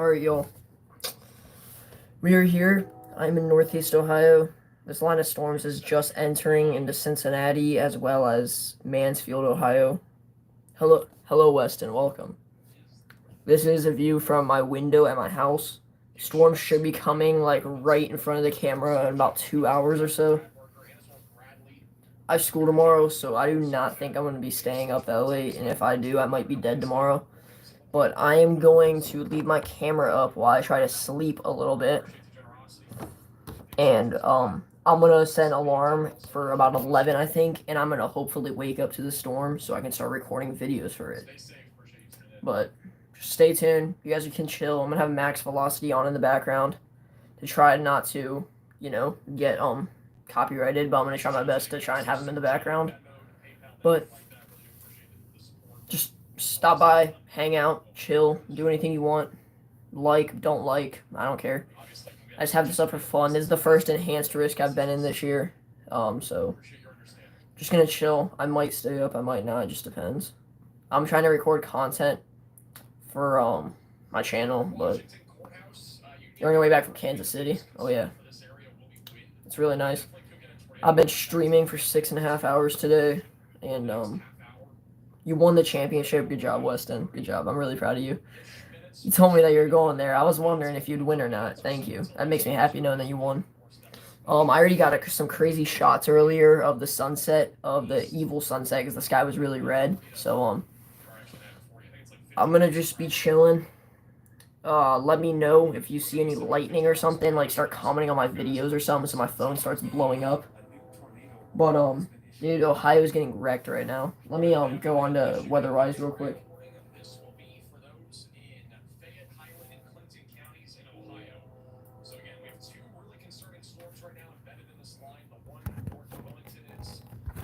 Alright, y'all. We are here. I'm in Northeast Ohio. This line of storms is just entering into Cincinnati as well as Mansfield, Ohio. Hello, Weston. Welcome. This is a view from my window at my house. Storm should be coming like right in front of the camera in about 2 hours or so. I have school tomorrow, so I do not think I'm going to be staying up that late, and if I do, I might be dead tomorrow. But I am going to leave my camera up while I try to sleep a little bit. And I'm gonna set an alarm for about 11, I think, and I'm gonna hopefully wake up to the storm so I can start recording videos for it. But just stay tuned. You guys can chill. I'm gonna have max velocity on in the background to try not to, get copyrighted. But I'm gonna try my best to try and have them in the background. But just stop by, hang out, chill, do anything you want. Like, don't like, I don't care. I just have this up for fun. This is the first enhanced risk I've been in this year. So just gonna chill. I might stay up, I might not, it just depends. I'm trying to record content for my channel, but you're on your way back from Kansas City. Oh yeah. It's really nice. I've been streaming for 6.5 hours today, and you won the championship. Good job, Weston. Good job. I'm really proud of you. You told me that you were going there. I was wondering if you'd win or not. Thank you. That makes me happy knowing that you won. I already got some crazy shots earlier of the sunset, of the evil sunset, because the sky was really red. So, I'm gonna just be chilling. Let me know if you see any lightning or something. Like, start commenting on my videos or something so my phone starts blowing up. But, dude, Ohio's getting wrecked right now. Let me, go on to WeatherWise real quick.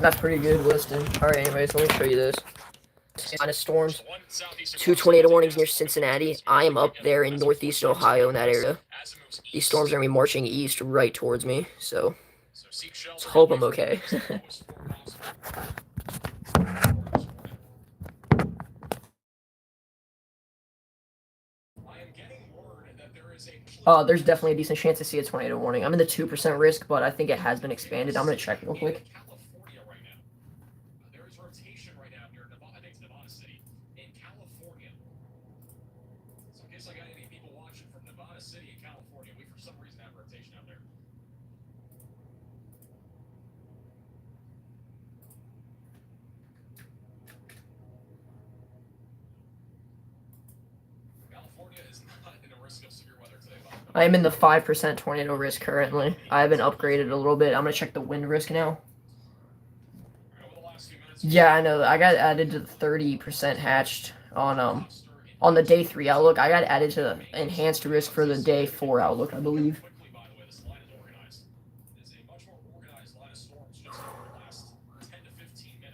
That's pretty good, Weston. Alright, anyways, let me show you this. Line of storms. 2 tornado warnings near Cincinnati. I am up there in Northeast Ohio in that area. These storms are going to be marching east right towards me, so let's hope I'm okay. There's definitely a decent chance to see a tornado warning. I'm in the 2% risk, but I think it has been expanded. I'm going to check real quick. I am in the 5% tornado risk currently. I have been upgraded a little bit. I'm going to check the wind risk now. Yeah, I know. I got added to the 30% hatched on the day 3 outlook. I got added to the enhanced risk for the day 4 outlook, I believe.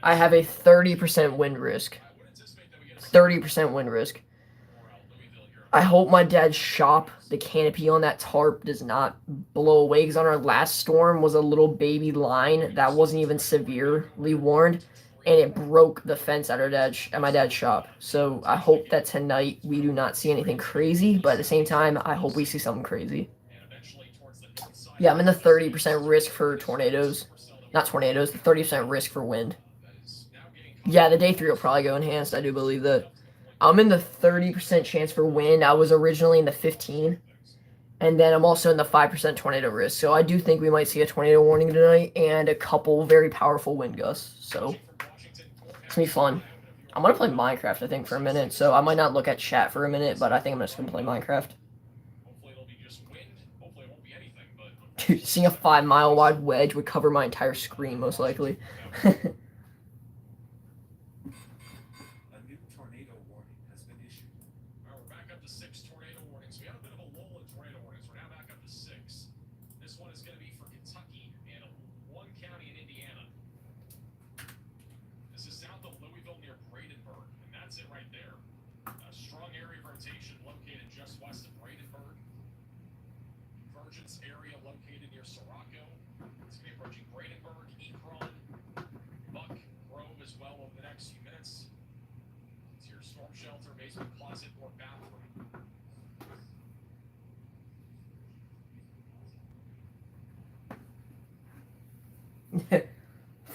I have a 30% wind risk. 30% wind risk. I hope my dad's shop, the canopy on that tarp, does not blow away, because on our last storm was a little baby line that wasn't even severely warned, and it broke the fence at my dad's shop. So I hope that tonight we do not see anything crazy, but at the same time, I hope we see something crazy. Yeah, I'm in the 30% risk for tornadoes. Not tornadoes, the 30% risk for wind. Yeah, the day 3 will probably go enhanced, I do believe that. I'm in the 30% chance for wind. I was originally in the 15. And then I'm also in the 5% tornado risk. So I do think we might see a tornado warning tonight and a couple very powerful wind gusts. So it's going to be fun. I'm going to play Minecraft, I think, for a minute. So I might not look at chat for a minute, but I think I'm just going to play Minecraft. Dude, seeing a 5-mile wide wedge would cover my entire screen, most likely.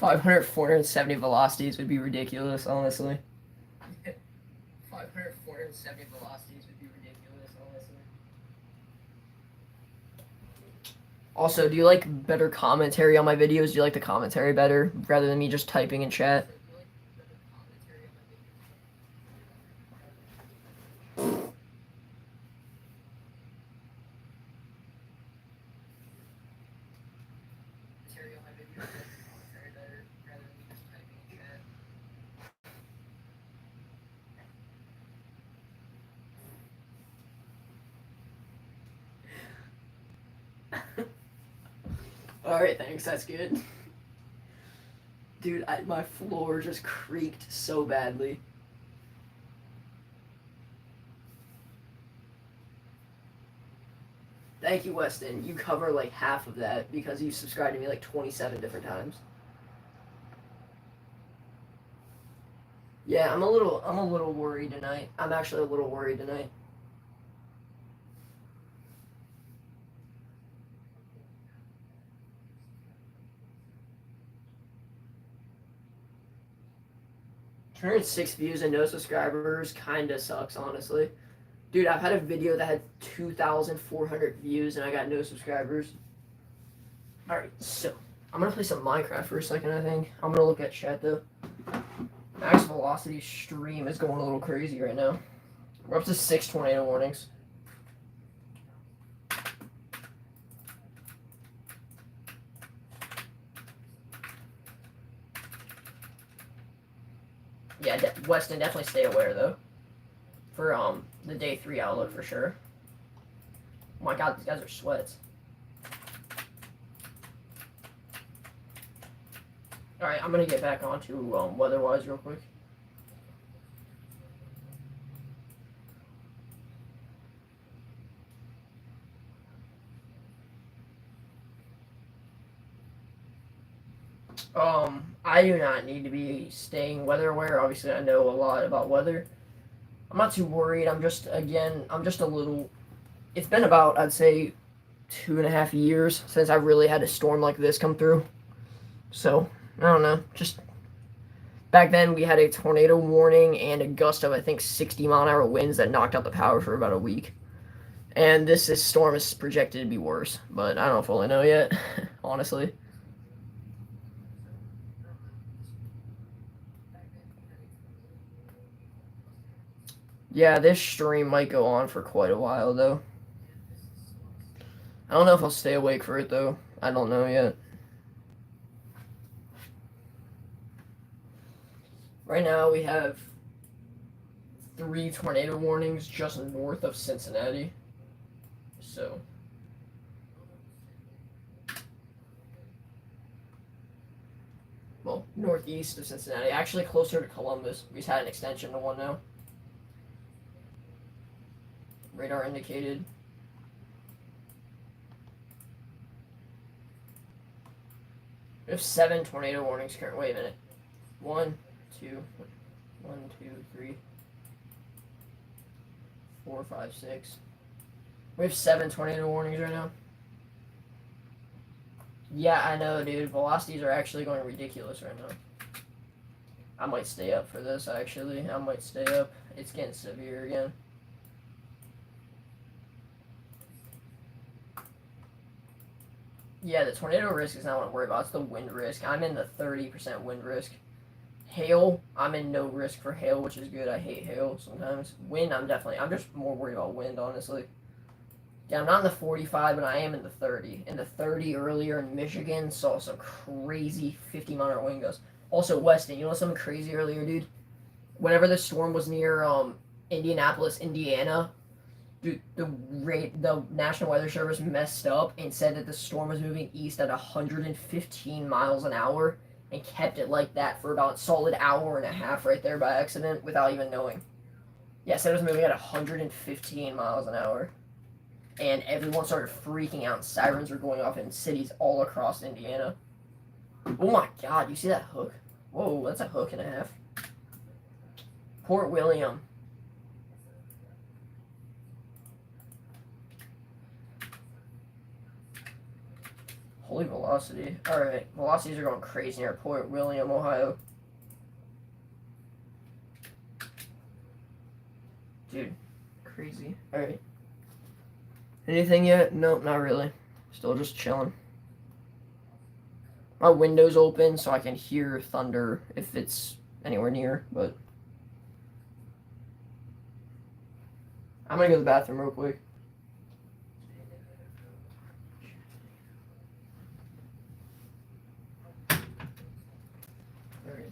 500, 470 velocities would be ridiculous, honestly. 500, 470 velocities would be ridiculous, honestly. Also, do you like better commentary on my videos? Do you like the commentary better rather than me just typing in chat? Alright, thanks, that's good. Dude, my floor just creaked so badly. Thank you, Weston. You cover like half of that because you subscribed to me like 27 different times. Yeah, I'm a little worried tonight. I'm actually a little worried tonight. Turning 6 views and no subscribers kinda sucks, honestly. Dude, I've had a video that had 2,400 views and I got no subscribers. Alright, so I'm gonna play some Minecraft for a second, I think. I'm gonna look at chat though. Max Velocity stream is going a little crazy right now. We're up to 6 tornado warnings. Yeah, Weston, definitely stay aware though. For the day 3 outlook for sure. Oh my god, these guys are sweats. Alright, I'm gonna get back onto weather-wise real quick. I do not need to be staying weather aware. Obviously, I know a lot about weather. I'm not too worried. I'm just a little. It's been about, I'd say, 2.5 years since I really had a storm like this come through. So, I don't know. Just back then, we had a tornado warning and a gust of, I think, 60-mile-an-hour winds that knocked out the power for about a week. And this storm is projected to be worse, but I don't fully know yet, honestly. Yeah, this stream might go on for quite a while, though. I don't know if I'll stay awake for it, though. I don't know yet. Right now, we have 3 tornado warnings just north of Cincinnati. So, well, northeast of Cincinnati. Actually, closer to Columbus. We just had an extension to one now. Radar indicated. We have 7 tornado warnings current. Wait a minute. 1, 2, 3, 4, 5, 6. We have 7 tornado warnings right now. Yeah, I know, dude. Velocities are actually going ridiculous right now. I might stay up for this, actually. I might stay up. It's getting severe again. Yeah, the tornado risk is not what I worry about. It's the wind risk. I'm in the 30% wind risk. Hail, I'm in no risk for hail, which is good. I hate hail sometimes. Wind, I'm just more worried about wind, honestly. Yeah, I'm not in the 45, but I am in the 30. In the 30 earlier in Michigan, saw some crazy 50-mile-an-hour wind gusts. Also, Weston, you know something crazy earlier, dude? Whenever the storm was near Indianapolis, Indiana, dude, the National Weather Service messed up and said that the storm was moving east at 115 miles an hour and kept it like that for about a solid hour and a half right there by accident without even knowing. Yeah, said it was moving at 115 miles an hour. And everyone started freaking out and sirens were going off in cities all across Indiana. Oh my god, you see that hook? Whoa, that's a hook and a half. Port William. Holy velocity. Alright, velocities are going crazy near Port William, Ohio. Dude, crazy. Alright. Anything yet? Nope, not really. Still just chilling. My window's open so I can hear thunder if it's anywhere near, but I'm gonna go to the bathroom real quick. Alright.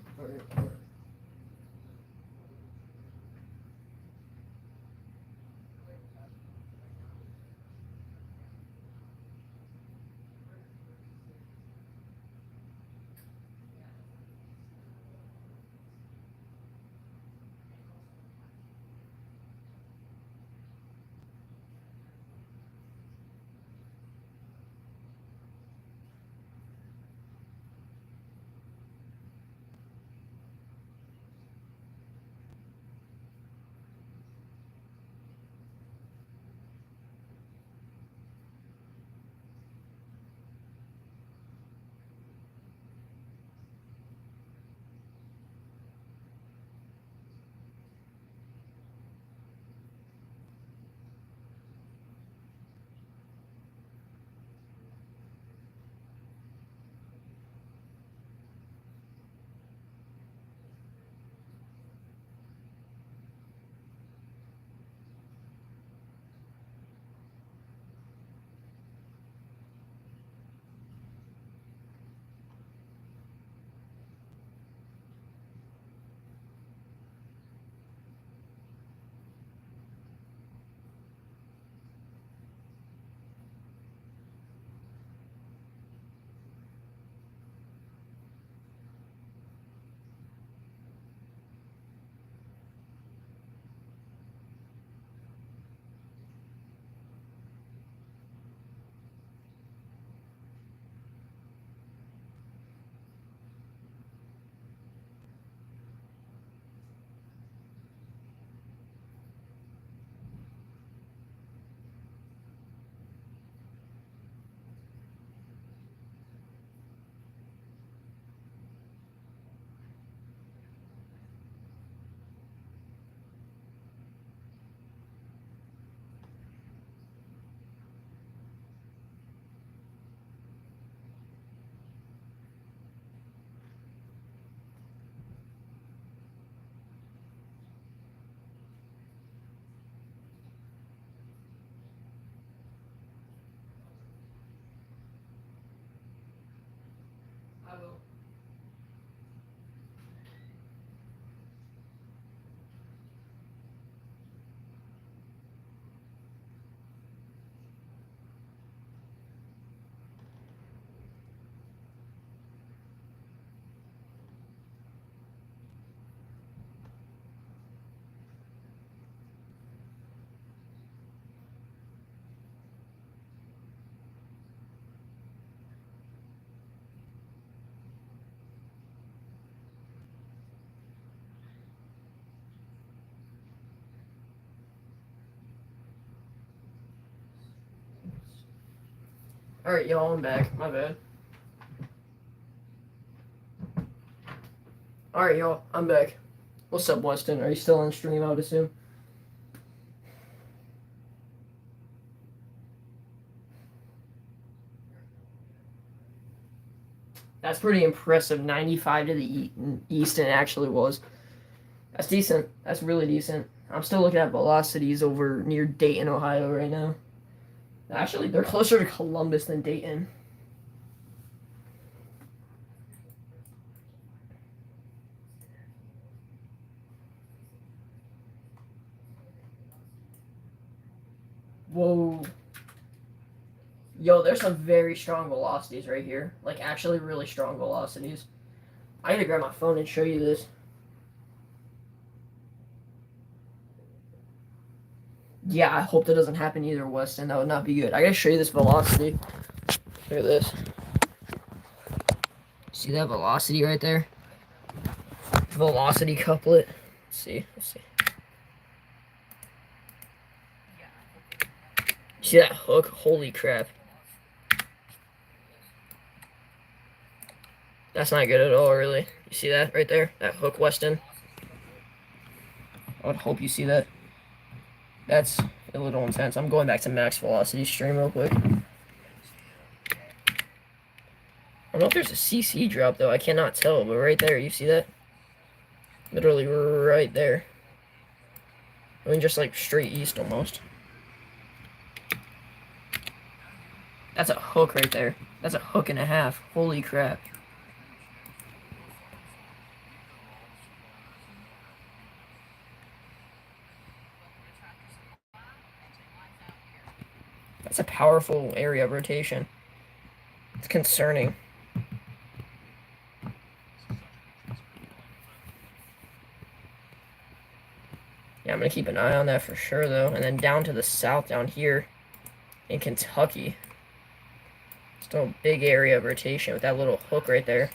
I will. Alright, y'all, I'm back. My bad. Alright, y'all, I'm back. What's up, Weston? Are you still on stream, I would assume? That's pretty impressive. 95 to the east, and it actually was. That's decent. That's really decent. I'm still looking at velocities over near Dayton, Ohio right now. Actually, they're closer to Columbus than Dayton. Whoa. Yo, there's some very strong velocities right here. Like, actually really strong velocities. I gotta grab my phone and show you this. Yeah, I hope that doesn't happen either, Weston. That would not be good. I gotta show you this velocity. Look at this. See that velocity right there? Velocity couplet. Let's see. See that hook? Holy crap. That's not good at all, really. You see that right there? That hook Weston? I would hope you see that. That's a little intense. I'm going back to max velocity stream real quick. I don't know if there's a CC drop, though. I cannot tell, but right there, you see that? Literally right there. I mean, just like straight east almost. That's a hook right there. That's a hook and a half. Holy crap. That's a powerful area of rotation. It's concerning. Yeah, I'm going to keep an eye on that for sure, though. And then down to the south down here in Kentucky. Still a big area of rotation with that little hook right there.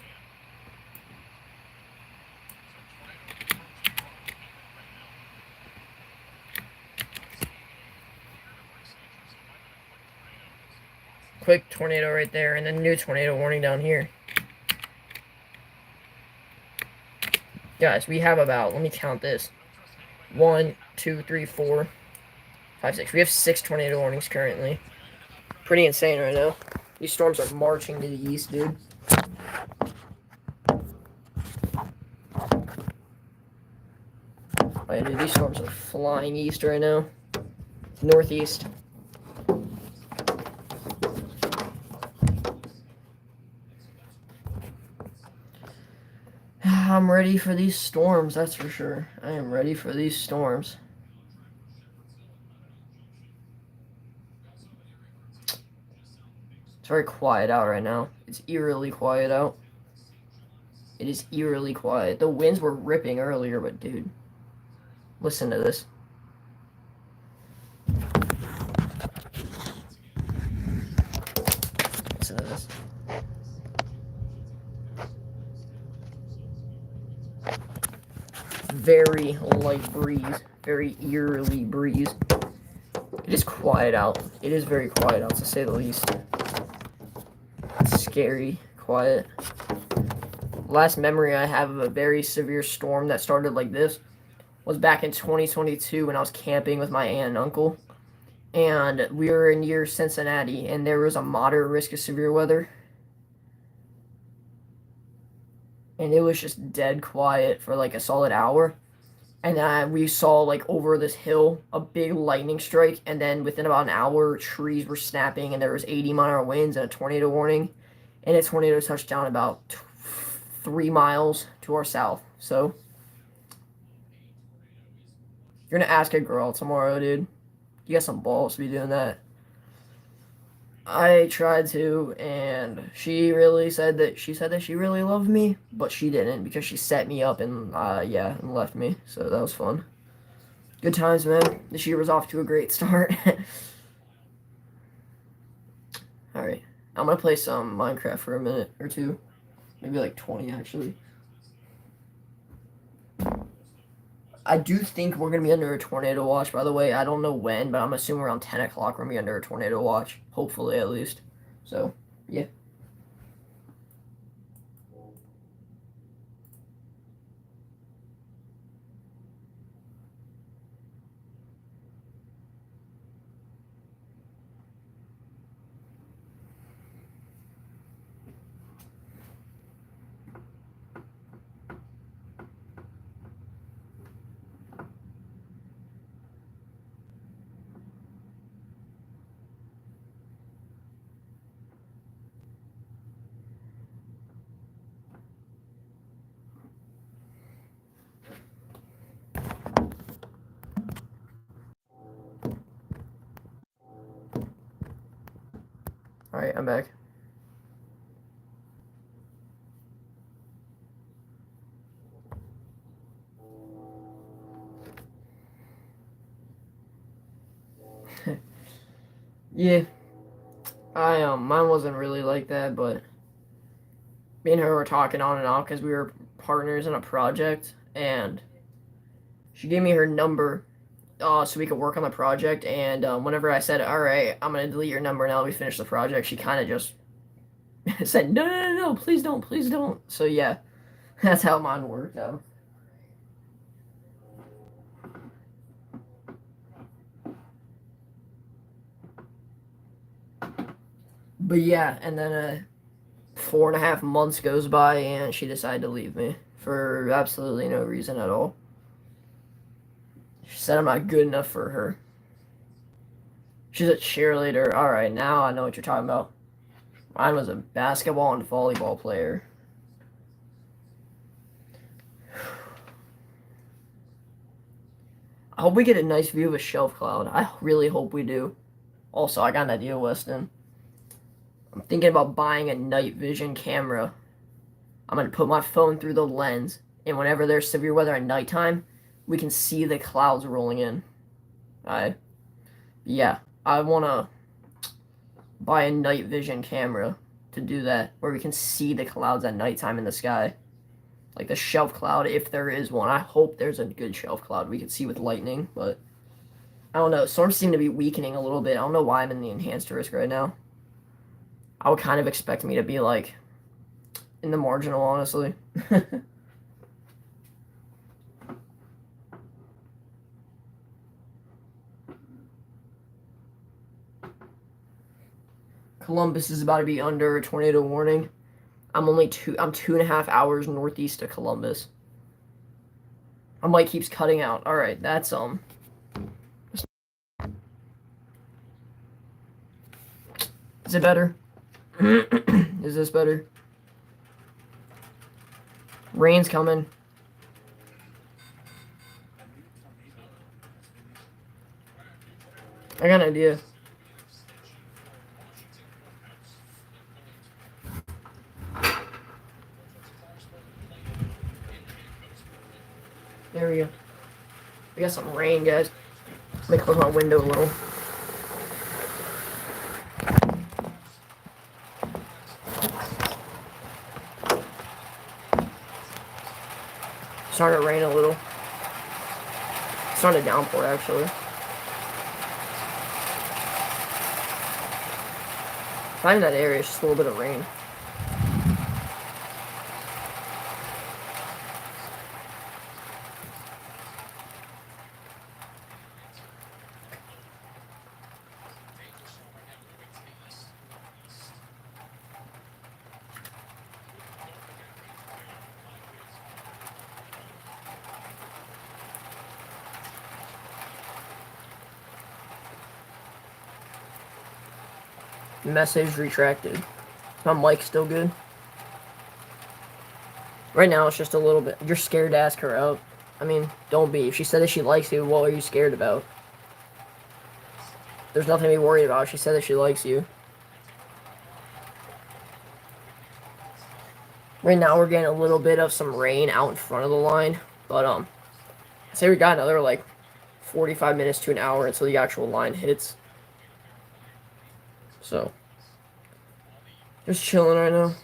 Quick tornado right there, and then new tornado warning down here. Guys, we have about, let me count this. 1, 2, 3, 4, 5, 6. We have 6 tornado warnings currently. Pretty insane right now. These storms are marching to the east, dude. Oh, yeah, dude, these storms are flying east right now. Northeast. I'm ready for these storms, that's for sure. I am ready for these storms. It's very quiet out right now. It's eerily quiet out. It is eerily quiet. The winds were ripping earlier, but dude, listen to this. Listen to this. Very light breeze. Very eerily breeze. It is quiet out. It is very quiet out, to say the least. It's scary quiet. Last memory I have of a very severe storm that started like this was back in 2022 when I was camping with my aunt and uncle. And we were near Cincinnati, and there was a moderate risk of severe weather. And it was just dead quiet for like a solid hour. And then we saw like over this hill a big lightning strike, and then within about an hour, trees were snapping, and there was 80-mile winds and a tornado warning. And a tornado touched down about 3 miles to our south. So you're gonna ask a girl tomorrow, dude. You got some balls to be doing that. I tried to, and she said that she really loved me, but she didn't, because she set me up and yeah, and left me. So that was fun. Good times, man. This year was off to a great start. All right, I'm gonna play some Minecraft for a minute or two, maybe like 20 actually. I do think we're gonna be under a tornado watch, by the way. I don't know when, but I'm assuming around 10 o'clock we're gonna be under a tornado watch. Hopefully, at least. So, yeah. All right, I'm back. Yeah, mine wasn't really like that, but me and her were talking on and off because we were partners in a project, and she gave me her number, so we could work on the project. And whenever I said, "All right, I'm gonna delete your number now that we finish the project," she kind of just said, no, no, no, no, please don't, please don't. So yeah, that's how mine worked out. But yeah, and then 4.5 months goes by, and she decided to leave me for absolutely no reason at all. She said I'm not good enough for her. She's a cheerleader. All right, now I know what you're talking about. Mine was a basketball and volleyball player. I hope we get a nice view of a shelf cloud. I really hope we do. Also, I got an idea, Weston. I'm thinking about buying a night vision camera. I'm going to put my phone through the lens, and whenever there's severe weather at nighttime, we can see the clouds rolling in. Alright? Yeah, I want to buy a night vision camera to do that, where we can see the clouds at nighttime in the sky. Like the shelf cloud, if there is one. I hope there's a good shelf cloud we can see with lightning, but I don't know. Storms seem to be weakening a little bit. I don't know why I'm in the enhanced risk right now. I would kind of expect me to be like in the marginal, honestly. Columbus is about to be under a tornado warning. I'm 2.5 hours northeast of Columbus. My mic keeps cutting out. All right, that's Is it better? Is this better? Rain's coming. I got an idea. There we go. We got some rain, guys. Let me close my window a little. Starting to rain a little. It's starting to downpour, actually. Not even that area, it's just a little bit of rain. Message retracted. My mic's still good. Right now, it's just a little bit. You're scared to ask her out. I mean, don't be. If she said that she likes you, what are you scared about? There's nothing to be worried about. She said that she likes you. Right now, we're getting a little bit of some rain out in front of the line. But, say we got another, like, 45 minutes to an hour until the actual line hits. So, just chilling right now.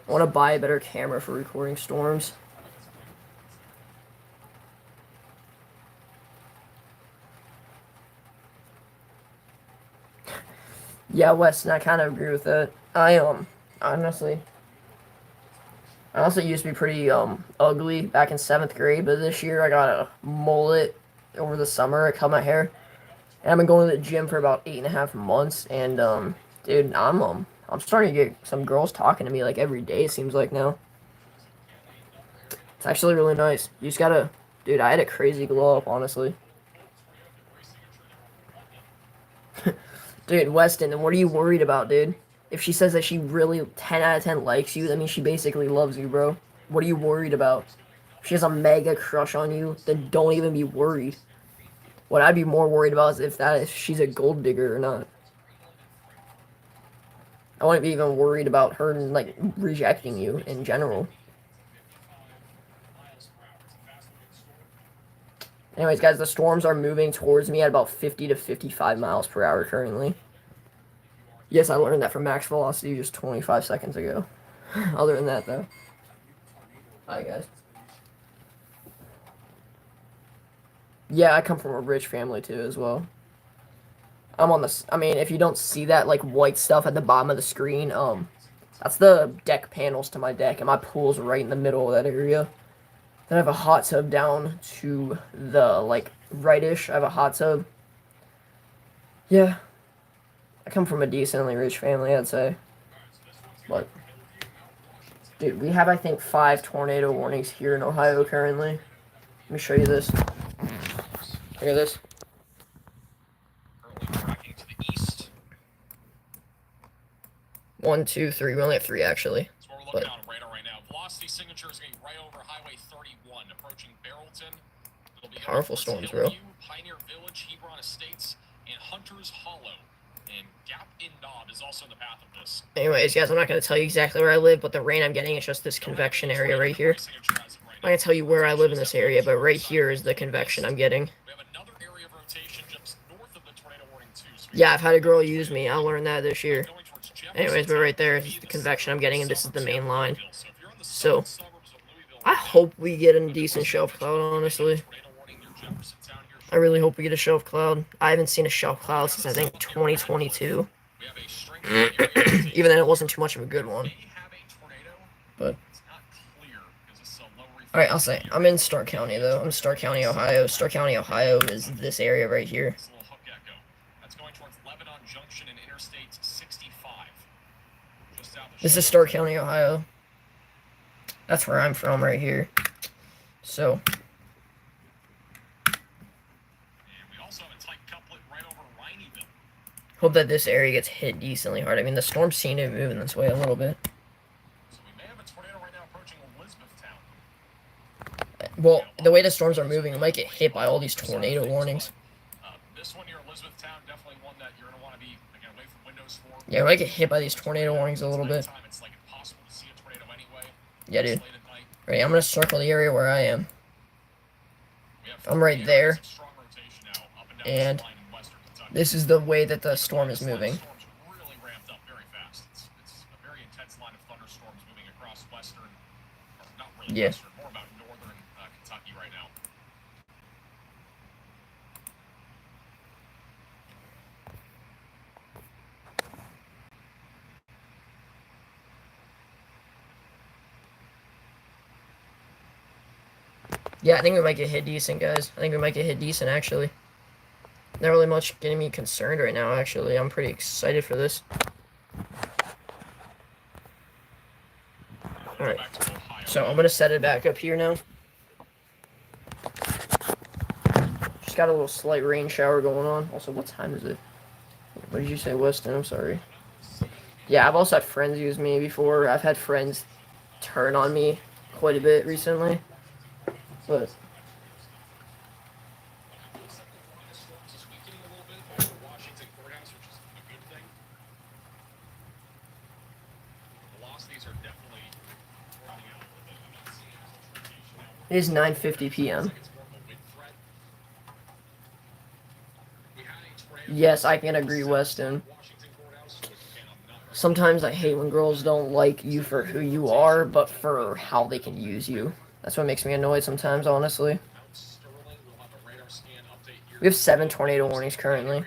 I want to buy a better camera for recording storms. Yeah, Weston, I kind of agree with that. Honestly, I also used to be pretty ugly back in 7th grade, but this year I got a mullet over the summer. I cut my hair, and I've been going to the gym for about 8.5 months. And dude, I'm starting to get some girls talking to me like every day. It seems like now. It's actually really nice. You just gotta, dude. I had a crazy glow up, honestly. Dude, Weston, what are you worried about, dude? If she says that she really 10 out of 10 likes you, that means she basically loves you, bro. What are you worried about? If she has a mega crush on you, then don't even be worried. What I'd be more worried about is if she's a gold digger or not. I wouldn't be even worried about her, like, rejecting you in general. Anyways, guys, the storms are moving towards me at about 50 to 55 miles per hour currently. Yes, I learned that from max velocity just 25 seconds ago. Other than that, though. Hi, guys. Yeah, I come from a rich family, too, as well. I'm on this. I mean, if you don't see that like white stuff at the bottom of the screen, that's the deck panels to my deck, and my pool's right in the middle of that area. Then I have a hot tub down to the like rightish. I have a hot tub. Yeah, I come from a decently rich family, I'd say. But dude, we have I think 5 tornado warnings here in Ohio currently. Let me show you this. Look at this. Tracking to the east. 1, 2, 3. We only have 3 actually. That's what we're looking on radar right now. Velocity signature is going to be right over Highway 31, approaching Barrelton. It'll be powerful storms, bro. Pioneer Village, Hebron Estates, and Hunter's Hollow. And Gap in Knob is also in the path of this. Anyways, guys, I'm not going to tell you exactly where I live, but the rain I'm getting is just this convection area right here. I'm not going to tell you where I live in this area, but right here is the convection I'm getting. We have another area of rotation just north of the tornado warning too. Yeah, I've had a girl use me. I'll learn that this year. Anyways, but right there is the convection I'm getting, and this is the main line. So, I hope we get a decent shelf cloud, honestly. I really hope we get a shelf cloud. I haven't seen a shelf cloud since, I think, 2022. Even then, it wasn't too much of a good one. But, alright, I'll say, I'm in Stark County, though. I'm Stark County, Ohio. Stark County, Ohio is this area right here. This is Stark County, Ohio. That's where I'm from, right here. So. Hope that this area gets hit decently hard. I mean, the storm's seen it moving this way a little bit. So we may have a tornado right now approaching Elizabethtown. Well, the way the storms are moving, we might get hit by all these tornado warnings. This one here, Elizabethtown, definitely one that you're going to want to be away from windows for. Yeah, we might get hit by these tornado warnings a little bit. It's like impossible to see a tornado anyway. Yeah, dude. Ready, I'm going to circle the area where I am. I'm right there. And this is the way that the storm is moving. Really ramped up very fast. It's a very intense line of thunderstorms moving across western, or not really western, more about northern Kentucky right now. Yeah, I think we might get hit decent, guys. I think we might get hit decent, actually. Not really much getting me concerned right now, actually. I'm pretty excited for this. Alright. So, I'm going to set it back up here now. Just got a little slight rain shower going on. Also, what time is it? What did you say, Weston? I'm sorry. Yeah, I've also had friends use me before. I've had friends turn on me quite a bit recently. But it is 9:50 p.m. Yes, I can agree, Weston. Sometimes I hate when girls don't like you for who you are, but for how they can use you. That's what makes me annoyed sometimes, honestly. We have 7 tornado warnings currently.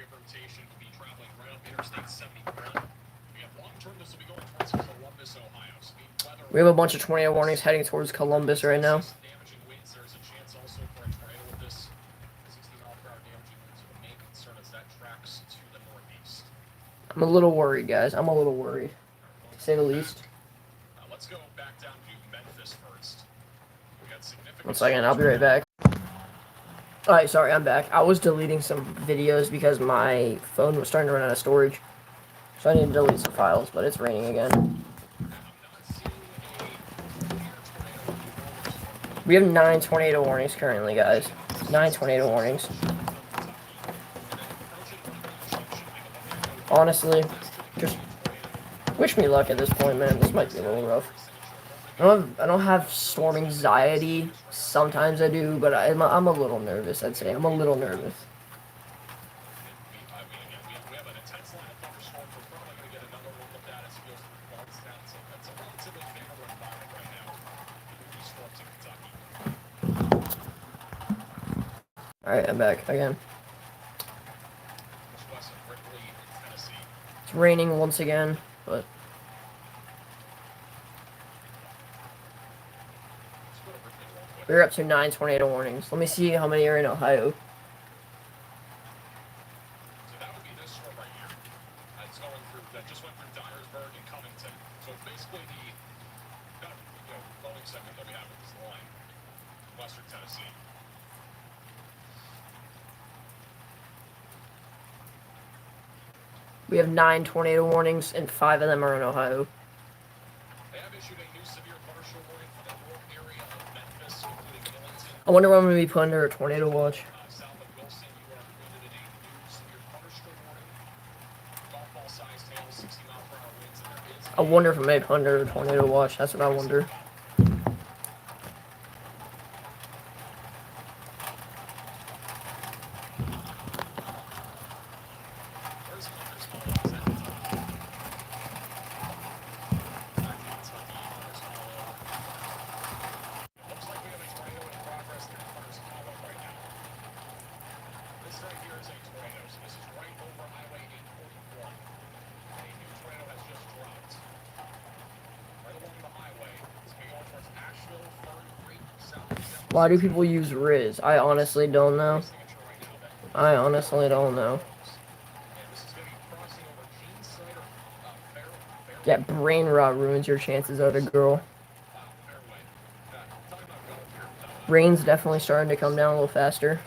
We have a bunch of tornado warnings heading towards Columbus right now. I'm a little worried, guys. I'm a little worried, to say the least. Let's go back down to Memphis first. 1 second, I'll be right back. Alright, sorry, I'm back. I was deleting some videos because my phone was starting to run out of storage. So I need to delete some files, but it's raining again. We have 9 tornado warnings currently, guys. 9 tornado warnings. Honestly, just wish me luck at this point, man. This might be a little rough. I don't have storm anxiety. Sometimes I do, but I'm a little nervous, I'd say. I'm a little nervous. Alright, I'm back again. It's raining once again, but we're up to 9 tornado warnings. Let me see how many are in Ohio. So that would be this storm right here. It's going through, that just went through Dyersburg and Covington. So it's basically the flowing segment that we have with this line, western Tennessee. We have 9 tornado warnings, and 5 of them are in Ohio. They have issued a new severe thunderstorm warning for the rural area of Memphis, including Millington. I wonder when I'm going to be put under a tornado watch. South of Wilson, you are included in a new severe thunderstorm warning. Golf ball sized hail, 60-mile-per-hour winds, and there is. I wonder if I'm going to be put under a tornado watch. That's what I wonder. Why do people use Riz? I honestly don't know. I honestly don't know. Yeah, brain rot ruins your chances of a girl. Rain's definitely starting to come down a little faster.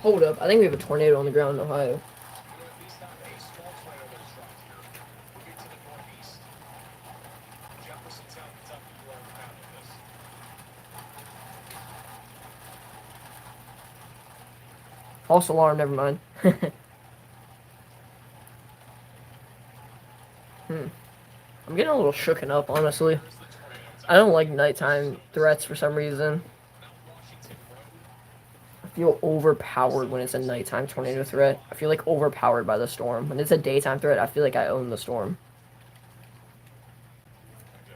Hold up, I think we have a tornado on the ground in Ohio. False alarm, never mind. I'm getting a little shooken up, honestly. I don't like nighttime threats for some reason. I feel overpowered when it's a nighttime tornado threat. I feel like overpowered by the storm. When it's a daytime threat, I feel like I own the storm.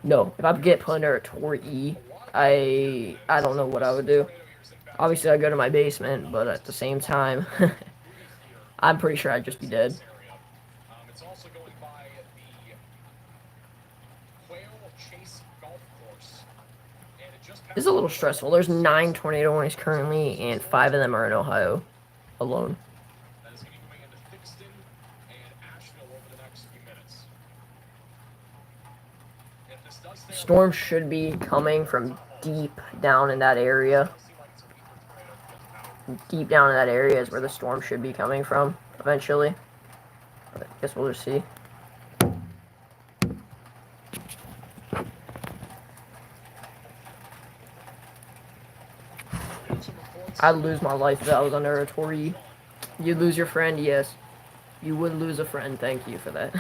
No, if I get put under a Tor E, I don't know what I would do. Obviously, I'd go to my basement, but at the same time, I'm pretty sure I'd just be dead. It's also going by the Quail Chase Golf Course. And it just It's a little stressful. There's 9 tornado warnings currently, and 5 of them are in Ohio alone. That is going to be moving into Thixton and Asheville over the next few minutes. If this does stay Storm should be coming from deep down in that area. Deep down in that area is where the storm should be coming from eventually. But I guess we'll just see. I'd lose my life if I was under a Tor E. You'd lose your friend, yes. You would lose a friend, thank you for that.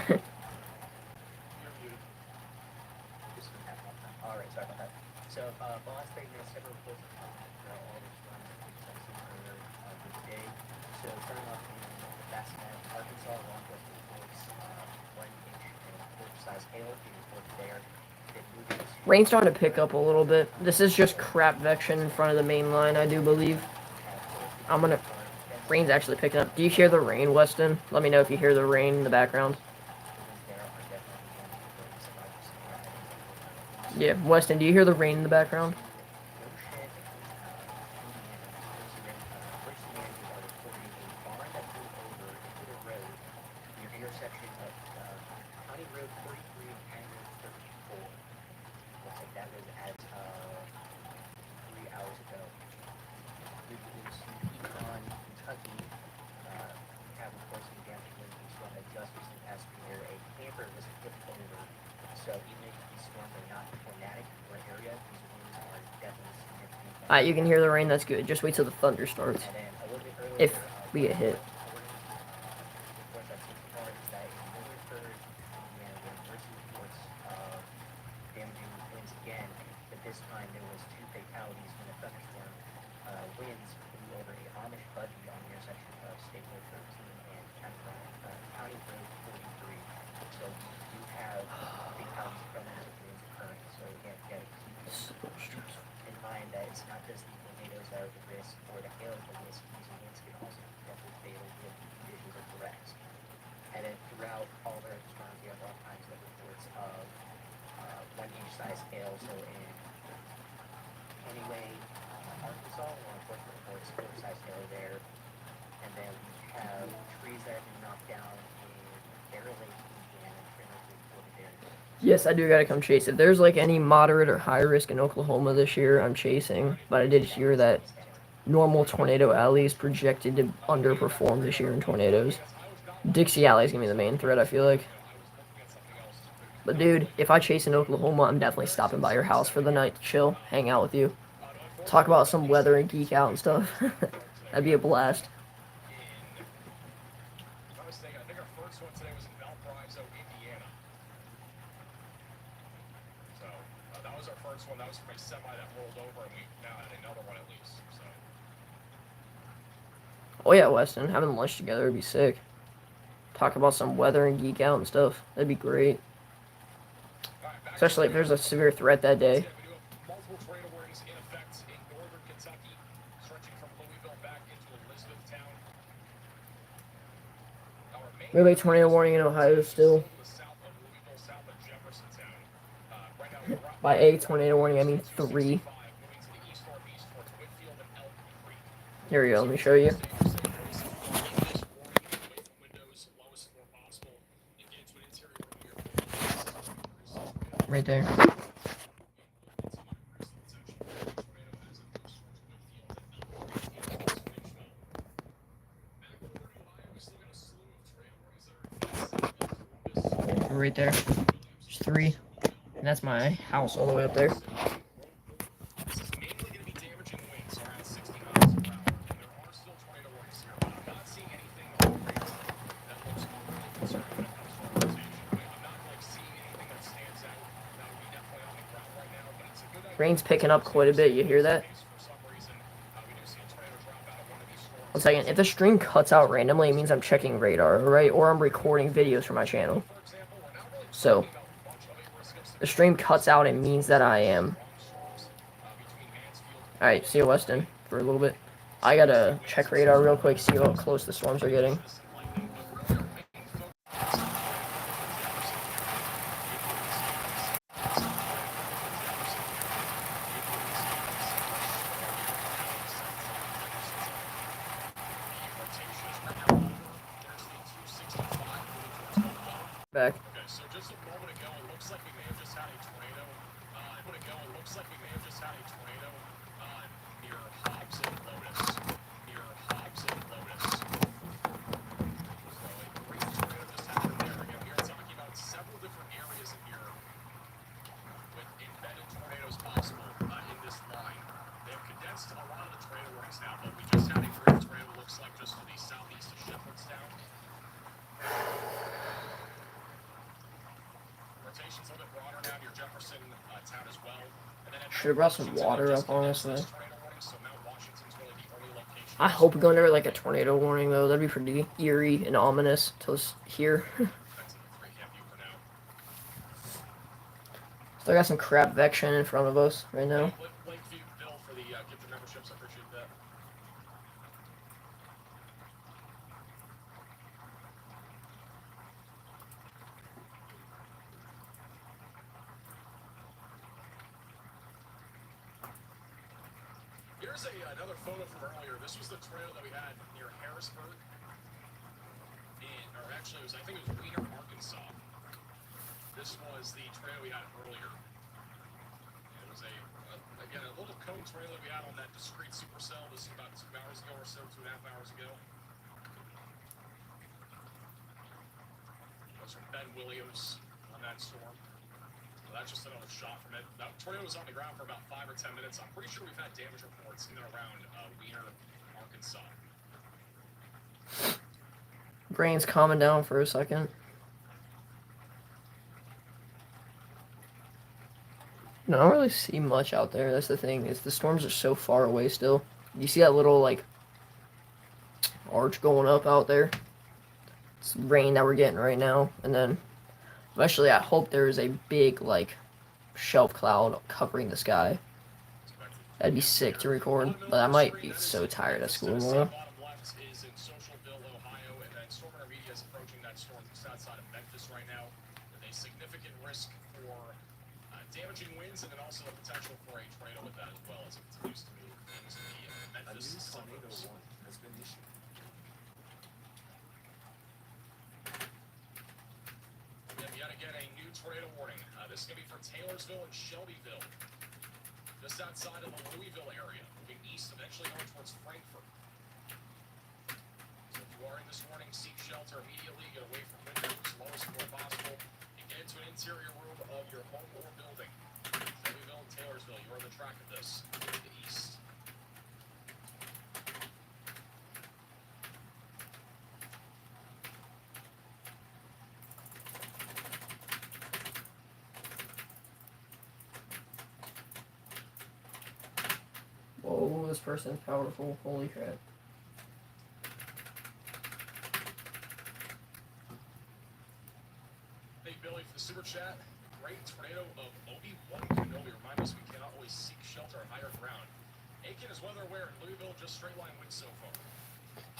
Alright, sorry about that. So, the last 30 minutes, several reports have come throughout all the storms that we've seen earlier today. So, starting off in Bassinet, Arkansas, law enforcement reports 1 inch and 1/4 size hail being reported there. Rain's starting to pick up a little bit. This is just crap vection in front of the main line, I do believe. Rain's actually picking up. Do you hear the rain, Weston? Let me know if you hear the rain in the background. Yeah, Weston, do you hear the rain in the background? Alright, you can hear the rain, that's good. Just wait till the thunder starts. If we get hit. the risk, or the hail, the risk using winds can also be potentially fatal if conditions are correct. And then throughout all the storms, we have all kinds of reports of 1 inch size hail. So in Anyway, Arkansas, law enforcement reports 4 size hail there. And then we have trees that have been knocked down in Bear Lake, Indiana, Trinidad, reported there. Yes, I do gotta come chase. If there's like any moderate or high risk in Oklahoma this year, I'm chasing. But I did hear that normal Tornado Alley is projected to underperform this year in tornadoes. Dixie Alley is gonna be the main threat, I feel like. But dude, if I chase in Oklahoma, I'm definitely stopping by your house for the night to chill, hang out with you, talk about some weather and geek out and stuff. That'd be a blast. I was thinking, I think our first one today was in Valparaiso, Indiana. So that was our first one. That was from a semi that rolled over, and we now had another one at least. So. Oh yeah, Weston, having lunch together would be sick. Talk about some weather and geek out and stuff. That'd be great. Especially if there's a severe threat that day. Multiple tornado warnings in effect in northern Kentucky, stretching from Louisville back into Elizabethtown. We have a tornado warning in Ohio still. By a tornado warning, I mean 3. Here we go, let me show you. Right there. Right there. There's 3. And that's my house all the way up there. This is mainly going to be damaging winds around 60 miles per hour. And there are still tornado warnings here, but I'm not seeing anything on the radar that looks really concerning when it comes to our rotation. I'm not like seeing anything that stands out that would be definitely on the ground right now, but it's a good idea. Rain's picking up quite a bit, you hear that? For some reason, we do see a tornado drop out of one of these storms. 1 second, if the stream cuts out randomly, it means I'm checking radar, alright? Or I'm recording videos for my channel. So, the stream cuts out, it means that I am. Alright, see you, Weston, for a little bit. I gotta check radar real quick, see how close the storms are getting. Back. Okay, so just a moment ago, it looks like we may have just had a tornado. Near Hobbs and Lotus. So a brief tornado just happened there. Again, we are talking about several different areas in here with embedded tornadoes possible in this line. They have condensed a lot of the tornado warnings now, but we just had a brief tornado, looks like, just to the southeast of Shepherdstown. Rotation's a little bit broader now near Jefferson town as well. Should have brought some water up, honestly. I hope we're going to like a tornado warning though. That'd be pretty eerie and ominous to us here. Still got some crap vection in front of us right now. Here's another photo from earlier. This was the tornado that we had near Harrisburg. I think it was Weiner, Arkansas. This was the tornado we had earlier. It was again, a little cone tornado that we had on that discrete supercell. This is about 2 hours ago or so, 2.5 hours ago. That was from Ben Williams on that storm. So that's just another shot from it. That tornado was on the ground for about 5 or 10 minutes. I'm pretty sure we've had damage reports in and around Weiner, Arkansas. Brain's calming down for a second. No, I don't really see much out there. That's the thing, is the storms are so far away still. You see that little like arch going up out there? It's rain that we're getting right now, and then eventually I hope there is a big like shelf cloud covering the sky. That'd be sick to record, but I might be so tired of school tomorrow. Bottom left is in Socialville, Ohio, and then Storm Intermedia is approaching that storm just outside of Memphis right now, with a significant risk for damaging winds and then also the potential for a tornado with that as well as it continues to move into the Memphis suburbs. has been issued. We have yet again a new tornado warning. This is going to be for Taylorsville and Shelbyville, just outside of the Louisville area, moving east, eventually going towards Frankfurt. So if you are in this warning, seek shelter immediately, get away from windows, lowest floor possible, and get into an interior room of your home or building. Shelbyville and Taylorsville, you are on the track of this. To the east. Whoa, this person's powerful. Holy crap. Hey, Billy, for the super chat. Great tornado of Obi-Wan Kenobi. Remind us we cannot always seek shelter on higher ground. Aiken is weather aware in Louisville, just straight line wind so far.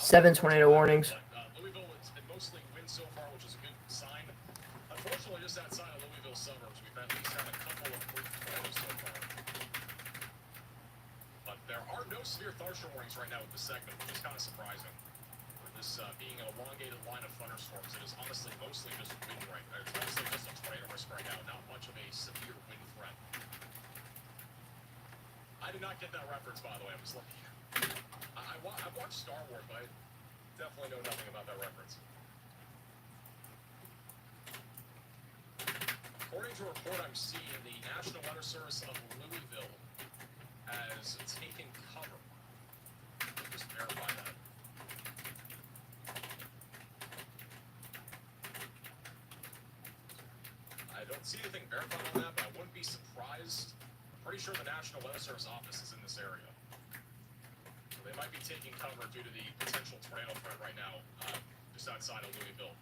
7 tornado warnings. Louisville has been mostly wind so far, which is a good sign. Unfortunately, just outside of Louisville suburbs, we've at least had a couple of brief tornadoes so far. But there are no severe thunderstorm warnings right now with this segment, which is kind of surprising. With this being an elongated line of thunderstorms, it is honestly mostly just wind right now. It's mostly just a tornado risk right now, not much of a severe wind threat. I did not get that reference, by the way. I was looking. I've watched Star Wars, but I definitely know nothing about that reference. According to a report I'm seeing, the National Weather Service of Louisville has taken cover. Let me just verify that. I don't see anything verified on that, but I wouldn't be surprised. I'm pretty sure the National Weather Service office is in this area. So they might be taking cover due to the potential tornado threat right now, just outside of Louisville.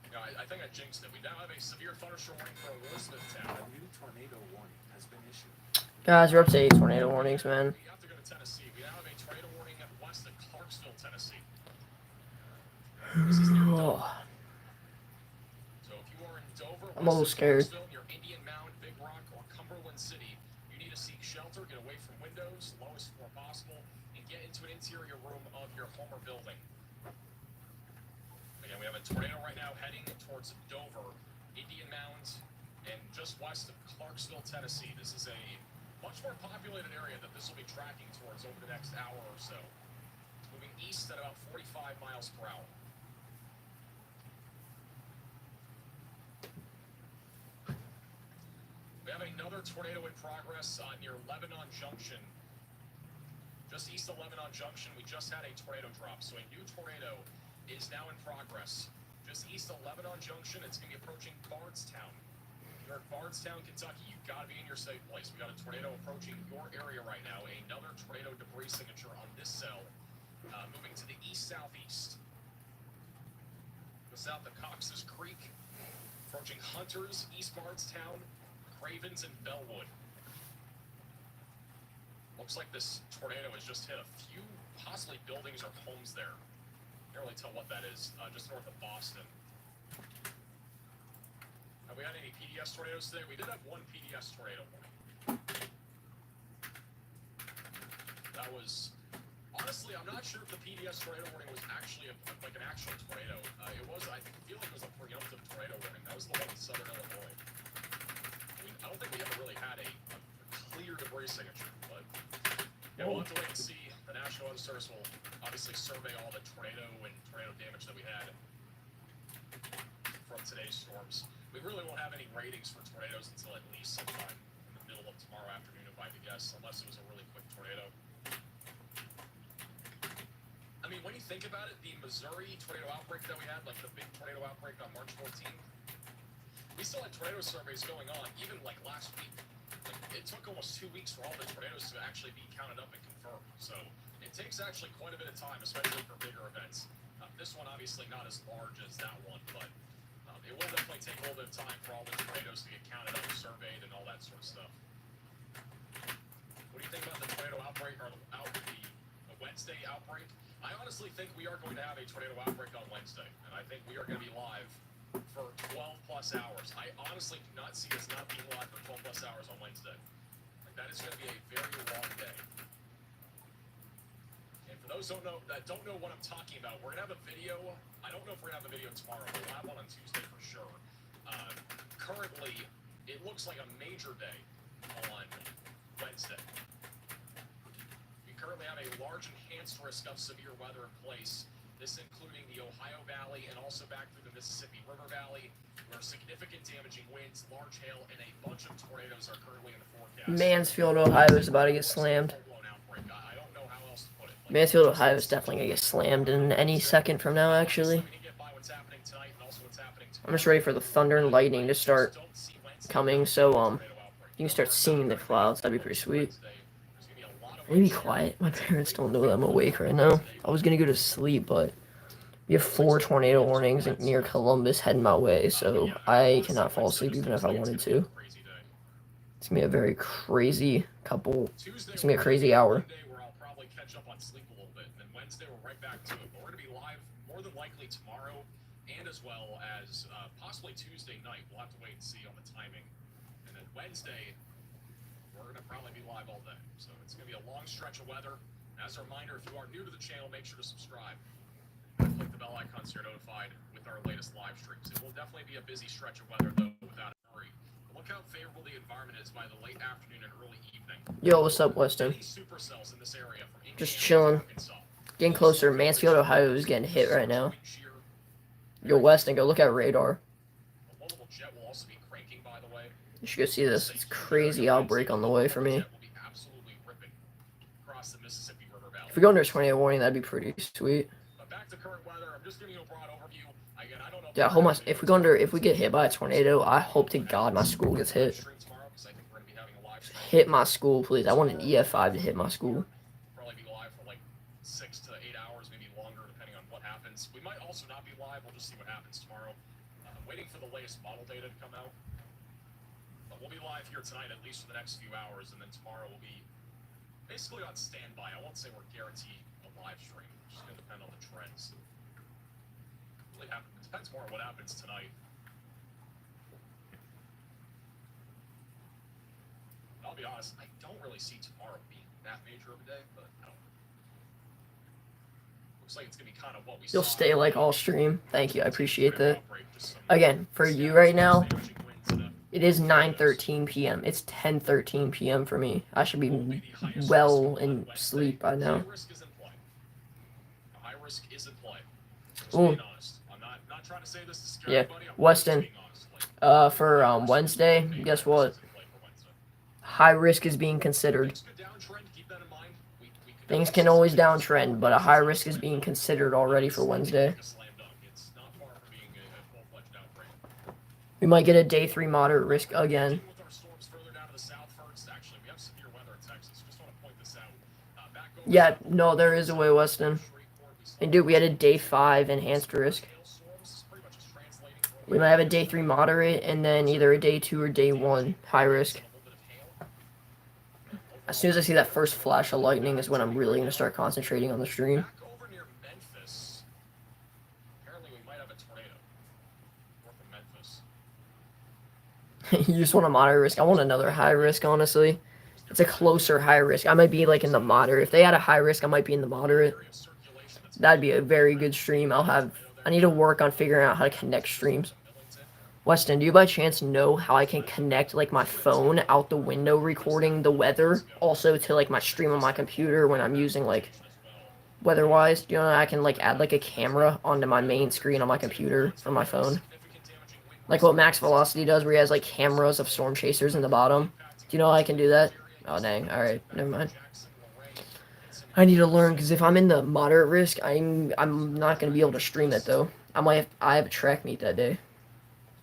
You know, I think I jinxed it. We now have a severe thunderstorm warning for Elizabethtown. A new tornado warning has been issued. Guys, we're up to 8 tornado warnings, man. We have to go to Tennessee. We now have a tornado warning west of Clarksville, Tennessee. This is near Dover. Oh, So if you are in Dover, I'm a little west of scared. Clarksville, near Indian Mound, Big Rock, or Cumberland City, you need to seek shelter, get away from windows, lowest floor possible, and get into an interior room of your home or building. Again, we have a tornado right now heading towards Dover, Indian Mound, and just west of Clarksville, Tennessee. This is a much more populated area that this will be tracking towards over the next hour or so. It's moving east at about 45 miles per hour. We have another tornado in progress near Lebanon Junction. Just east of Lebanon Junction, we just had a tornado drop. So a new tornado is now in progress. Just east of Lebanon Junction, it's going to be approaching Bardstown. If you're in Bardstown, Kentucky, you've got to be in your safe place. We got a tornado approaching your area right now. Another tornado debris signature on this cell, moving to the east-southeast. Just south of Cox's Creek, approaching Hunters, East Bardstown, Cravens, and Bellwood. Looks like this tornado has just hit a few, possibly buildings or homes there. Can't really tell what that is, just north of Boston. Have we had any PDS tornadoes today? We did have one PDS tornado warning. That was, honestly, I'm not sure if the PDS tornado warning was actually like an actual tornado. It was, I feel like it was a preemptive tornado warning. That was the one in southern Illinois. I mean, I don't think we ever really had a clear debris signature, but yeah, we'll have to wait and see. The National Weather Service will obviously survey all the tornado and tornado damage that we had from today's storms. We really won't have any ratings for tornadoes until at least sometime in the middle of tomorrow afternoon, if I had to guess, unless it was a really quick tornado. I mean, when you think about it, the Missouri tornado outbreak that we had, like the big tornado outbreak on March 14th, we still had tornado surveys going on, even like last week. Like, it took almost 2 weeks for all the tornadoes to actually be counted up and confirmed. So it takes actually quite a bit of time, especially for bigger events. This one obviously not as large as that one, but It will definitely take a little bit of time for all the tornadoes to get counted up, surveyed, and all that sort of stuff. What do you think about the tornado outbreak, or the Wednesday outbreak? I honestly think we are going to have a tornado outbreak on Wednesday, and I think we are going to be live for 12 plus hours. I honestly do not see us not being live for 12 plus hours on Wednesday. Like, that is going to be a very long day. And for those that don't know what I'm talking about, we're gonna have a video. I don't know if we're gonna have a video tomorrow, but we'll have one on Tuesday for sure. Currently, it looks like a major day on Wednesday. We currently have a large enhanced risk of severe weather in place. This including the Ohio Valley and also back through the Mississippi River Valley, where significant damaging winds, large hail, and a bunch of tornadoes are currently in the forecast. Mansfield, Ohio is about to get slammed. Mansfield, Ohio is definitely going to get slammed in any second from now, actually. I'm just ready for the thunder and lightning to start coming, so you can start seeing the clouds. That'd be pretty sweet. Maybe quiet. My parents don't know that I'm awake right now. I was going to go to sleep, but we have 4 tornado warnings near Columbus heading my way, so I cannot fall asleep even if I wanted to. It's going to be a very crazy couple. It's going to be a crazy hour. Wednesday, we're right back to it, but we're going to be live more than likely tomorrow and as well as possibly Tuesday night. We'll have to wait and see on the timing. And then Wednesday, we're going to probably be live all day. So it's going to be a long stretch of weather. As a reminder, if you are new to the channel, make sure to subscribe. Click the bell icon so you're notified with our latest live streams. It will definitely be a busy stretch of weather, though, without a hurry. But look how favorable the environment is by the late afternoon and early evening. Yo, what's up, Weston? Supercells in this area from Just chilling. Getting closer. Mansfield, Ohio is getting hit right now. Yo, Weston, go look at radar. You should go see this. It's crazy outbreak on the way for me. If we go under a tornado warning, that'd be pretty sweet. Yeah, hold my. If we get hit by a tornado, I hope to God my school gets hit. Hit my school, please. I want an EF5 to hit my school. Probably be live for like 6 to 8 hours, maybe longer, depending on what happens. We might also not be live. We'll just see what happens tomorrow. Waiting for the latest model data to come out. But we'll be live here tonight, at least for the next few hours, and then tomorrow we'll be basically on standby. I won't say we're guaranteed a live stream. It's just going to depend on the trends. It depends more on what happens tonight. I'll be honest, I don't really see tomorrow being that major of a day, but I don't know. Looks like it's going to be kind of what we saw. You'll stay like all stream. Thank you. I appreciate that. Again, for you right now, it is 9:13 p.m. It's 10:13 p.m. for me. I should be well in sleep by now. High risk is in play. Ooh. I'm not trying to say this to scare Yeah, anybody. Weston. For Wednesday, guess what? High risk is being considered. Things can always downtrend, but a high risk is being considered already for Wednesday. We might get a day 3 moderate risk again. Yeah, no, there is a way, Weston. And dude, we had a day 5 enhanced risk. We might have a day 3 moderate, and then either a day 2 or day 1 high risk. As soon as I see that first flash of lightning is when I'm really going to start concentrating on the stream. You just want a moderate risk. I want another high risk, honestly. It's a closer high risk. I might be like in the moderate. If they had a high risk, I might be in the moderate. That'd be a very good stream. I need to work on figuring out how to connect streams. Weston, do you by chance know how I can connect like my phone out the window recording the weather also to like my stream on my computer when I'm using like weather-wise? Do you know I can like add like a camera onto my main screen on my computer from my phone? Like what Max Velocity does where he has like cameras of storm chasers in the bottom. Do you know how I can do that? Oh dang, alright, never mind. I need to learn because if I'm in the moderate risk, I'm not going to be able to stream it though. I have a track meet that day.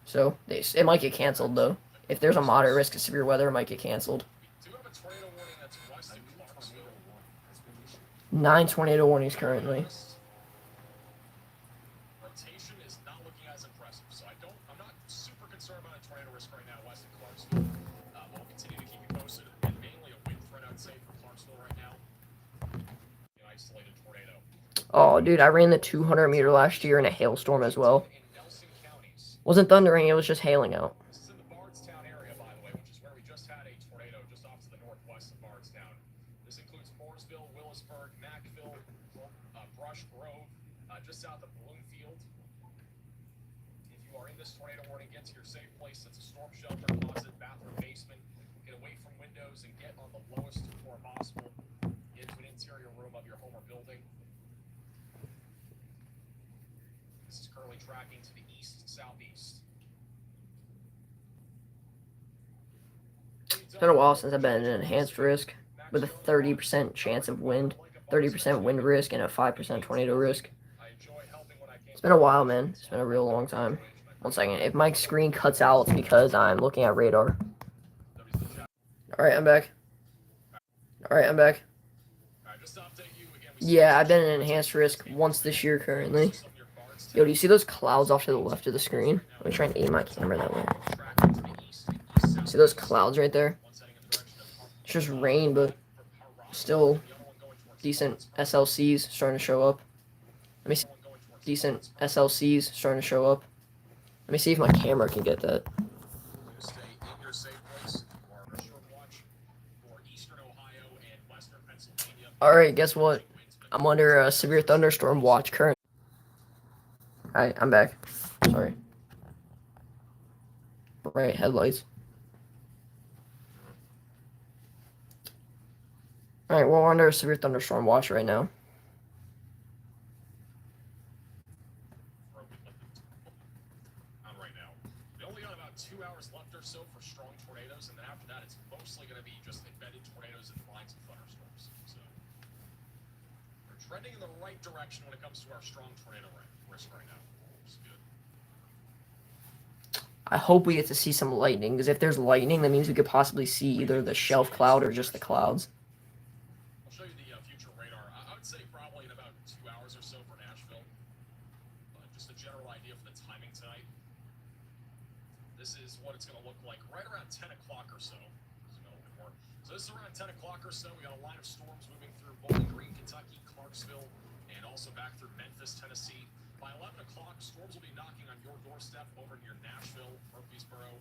So, it might get canceled, though. If there's a moderate risk of severe weather, it might get canceled. 9 tornado warnings currently. Rotation is not looking as impressive, so I Oh, dude, I ran the 200-meter last year in a hailstorm as well. In Nelson counties. Wasn't thundering, it was just hailing out. This is in the Bardstown area, by the way, which is where we just had a tornado just off to the northwest of Bardstown. This includes Mooresville, Willisburg, Mackville, Brush Grove, just south of Bloomfield. If you are in this tornado warning, get to your safe place. That's a storm shelter, closet, bathroom, basement. Get away from windows and get on the lowest floor possible into an interior room of your home or building. This is currently tracking to the east-southeast. It's been a while since I've been in an enhanced risk with a 30% chance of wind, 30% wind risk, and a 5% tornado risk. It's been a while, man. It's been a real long time. 1 second. If my screen cuts out, it's because I'm looking at radar. Alright, I'm back. Yeah, I've been in enhanced risk once this year currently. Yo, do you see those clouds off to the left of the screen? Let me try and aim my camera that way. See those clouds right there? It's just rain, but still decent SLCs starting to show up. Let me see. Decent SLCs starting to show up. Let me see if my camera can get that. Alright, guess what? I'm under a severe thunderstorm watch currently. Alright, I'm back. Sorry. Bright headlights. Alright, well, we're under a severe thunderstorm watch right now. Right now. We only got about 2 hours left or so for strong tornadoes, and then after that, it's mostly going to be just embedded tornadoes and lines of thunderstorms. So we're trending in the right direction when it comes to our strong tornado risk right now. Which is good. I hope we get to see some lightning, because if there's lightning, that means we could possibly see either the shelf cloud or just the clouds. I'll show you the future radar. I would say probably in about 2 hours or so for Nashville. Just a general idea for the timing tonight. This is what it's going to look like right around 10 o'clock or so. So this is around 10 o'clock or so. We got a line of storms moving through Bowling Green, Kentucky, Clarksville, and also back through Memphis, Tennessee. By 11 o'clock, storms will be knocking on your doorstep over near Nashville, Murfreesboro,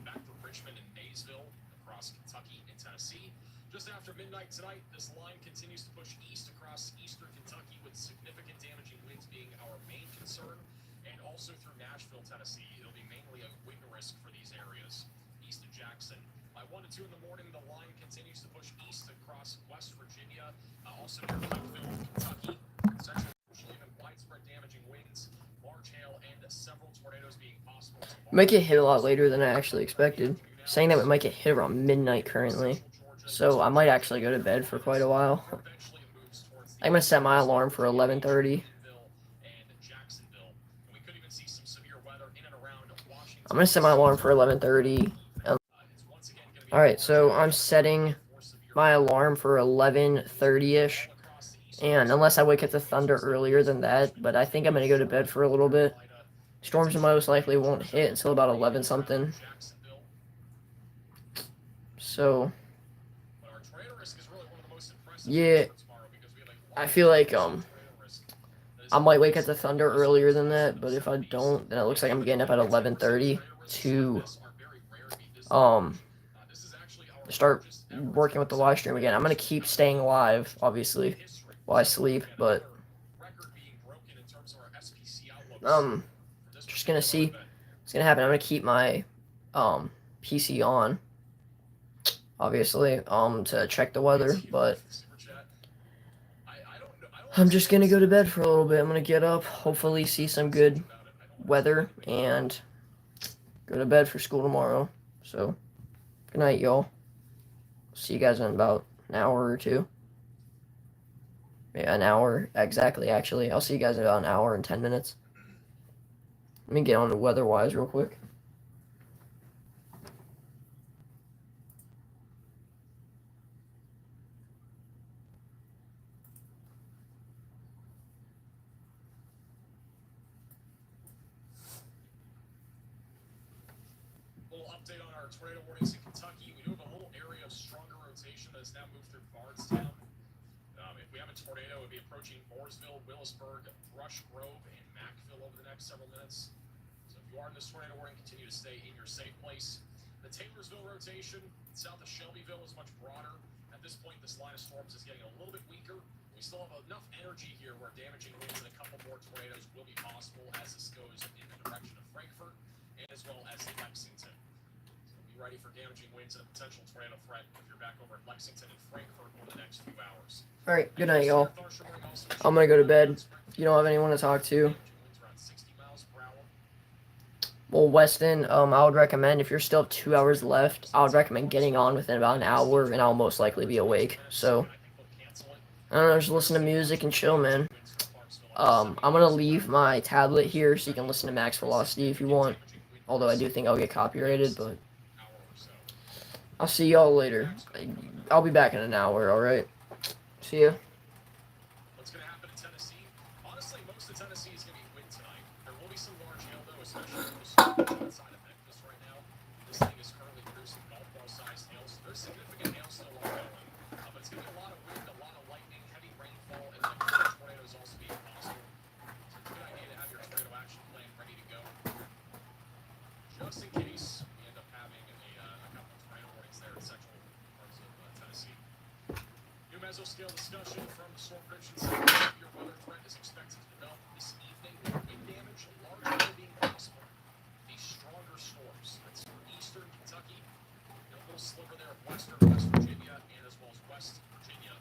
back through Richmond and Maysville, across Kentucky and Tennessee. Just after midnight tonight, this line continues to push east across eastern Kentucky, with significant damaging winds being our main concern, and also through Nashville, Tennessee. It'll be mainly a wind risk for these areas east of Jackson. By 1 to 2 in the morning, the line continues to push east across West Virginia, also near Pikeville, Kentucky. Essentially, even widespread damaging winds, large hail, and several tornadoes being possible. Might get hit a lot later than I actually expected. Saying that we might get hit around midnight currently. So I might actually go to bed for quite a while. I'm going to set my alarm for 11:30. I'm going to set my alarm for 11:30. Alright, so I'm setting my alarm for 11:30-ish. And unless I wake up to thunder earlier than that, but I think I'm going to go to bed for a little bit. Storms most likely won't hit until about 11 something. So, yeah, I feel like I might wake up to thunder earlier than that, but if I don't, then it looks like I'm getting up at 11:30 to start working with the live stream again. I'm going to keep staying live, obviously, while I sleep, but just going to see what's going to happen. I'm going to keep my PC on, obviously, to check the weather, but I'm just going to go to bed for a little bit. I'm going to get up, hopefully see some good weather, and go to bed for school tomorrow. So, good night, y'all. See you guys in about an hour or two. Yeah, an hour exactly, actually. I'll see you guys in about an hour and 10 minutes. Let me get on the weather-wise real quick. Update on our tornado warnings in Kentucky. We do have a little area of stronger rotation that has now moved through Bardstown. if we have a tornado, it would be approaching Mooresville, Willisburg, Brush Grove, and Macville over the next several minutes. So if you are in this tornado warning, continue to stay in your safe place. The Taylorsville rotation south of Shelbyville is much broader. At this point, this line of storms is getting a little bit weaker. We still have enough energy here where damaging winds and a couple more tornadoes will be possible as this goes in the direction of Frankfort and as well as Lexington. So be ready for damaging winds and a potential tornado threat if you're back over at Lexington and Frankfort over the next few hours. All right, good night, y'all. I'm gonna go to bed. You don't have anyone to talk to. Well, Weston, I would recommend, if you're still 2 hours left, I would recommend getting on within about an hour, and I'll most likely be awake. So, I don't know, just listen to music and chill, man. I'm going to leave my tablet here so you can listen to Max Velocity if you want. Although I do think I'll get copyrighted, but I'll see y'all later. I'll be back in an hour, alright? See ya. What's going to happen in Tennessee? Honestly, most of Tennessee is going to be wind tonight. There will be some large hail, though, especially outside of Memphis right now. This thing is currently producing golf ball-sized hail, so there's significant hail still ongoing. But it's going to be a lot of wind, a lot of lightning, heavy rainfall, and then tornadoes also being possible. So it's a good idea to have your tornado action plan ready to go, just in case we end up having a couple of tornado warnings there in central parts of Tennessee. New mesoscale discussion from the Storm Prediction Center. Severe weather threat is expected to develop this evening with wind damage largely being possible. These stronger storms. That's for eastern Kentucky, and a little sliver there of western West Virginia, and as well as West Virginia.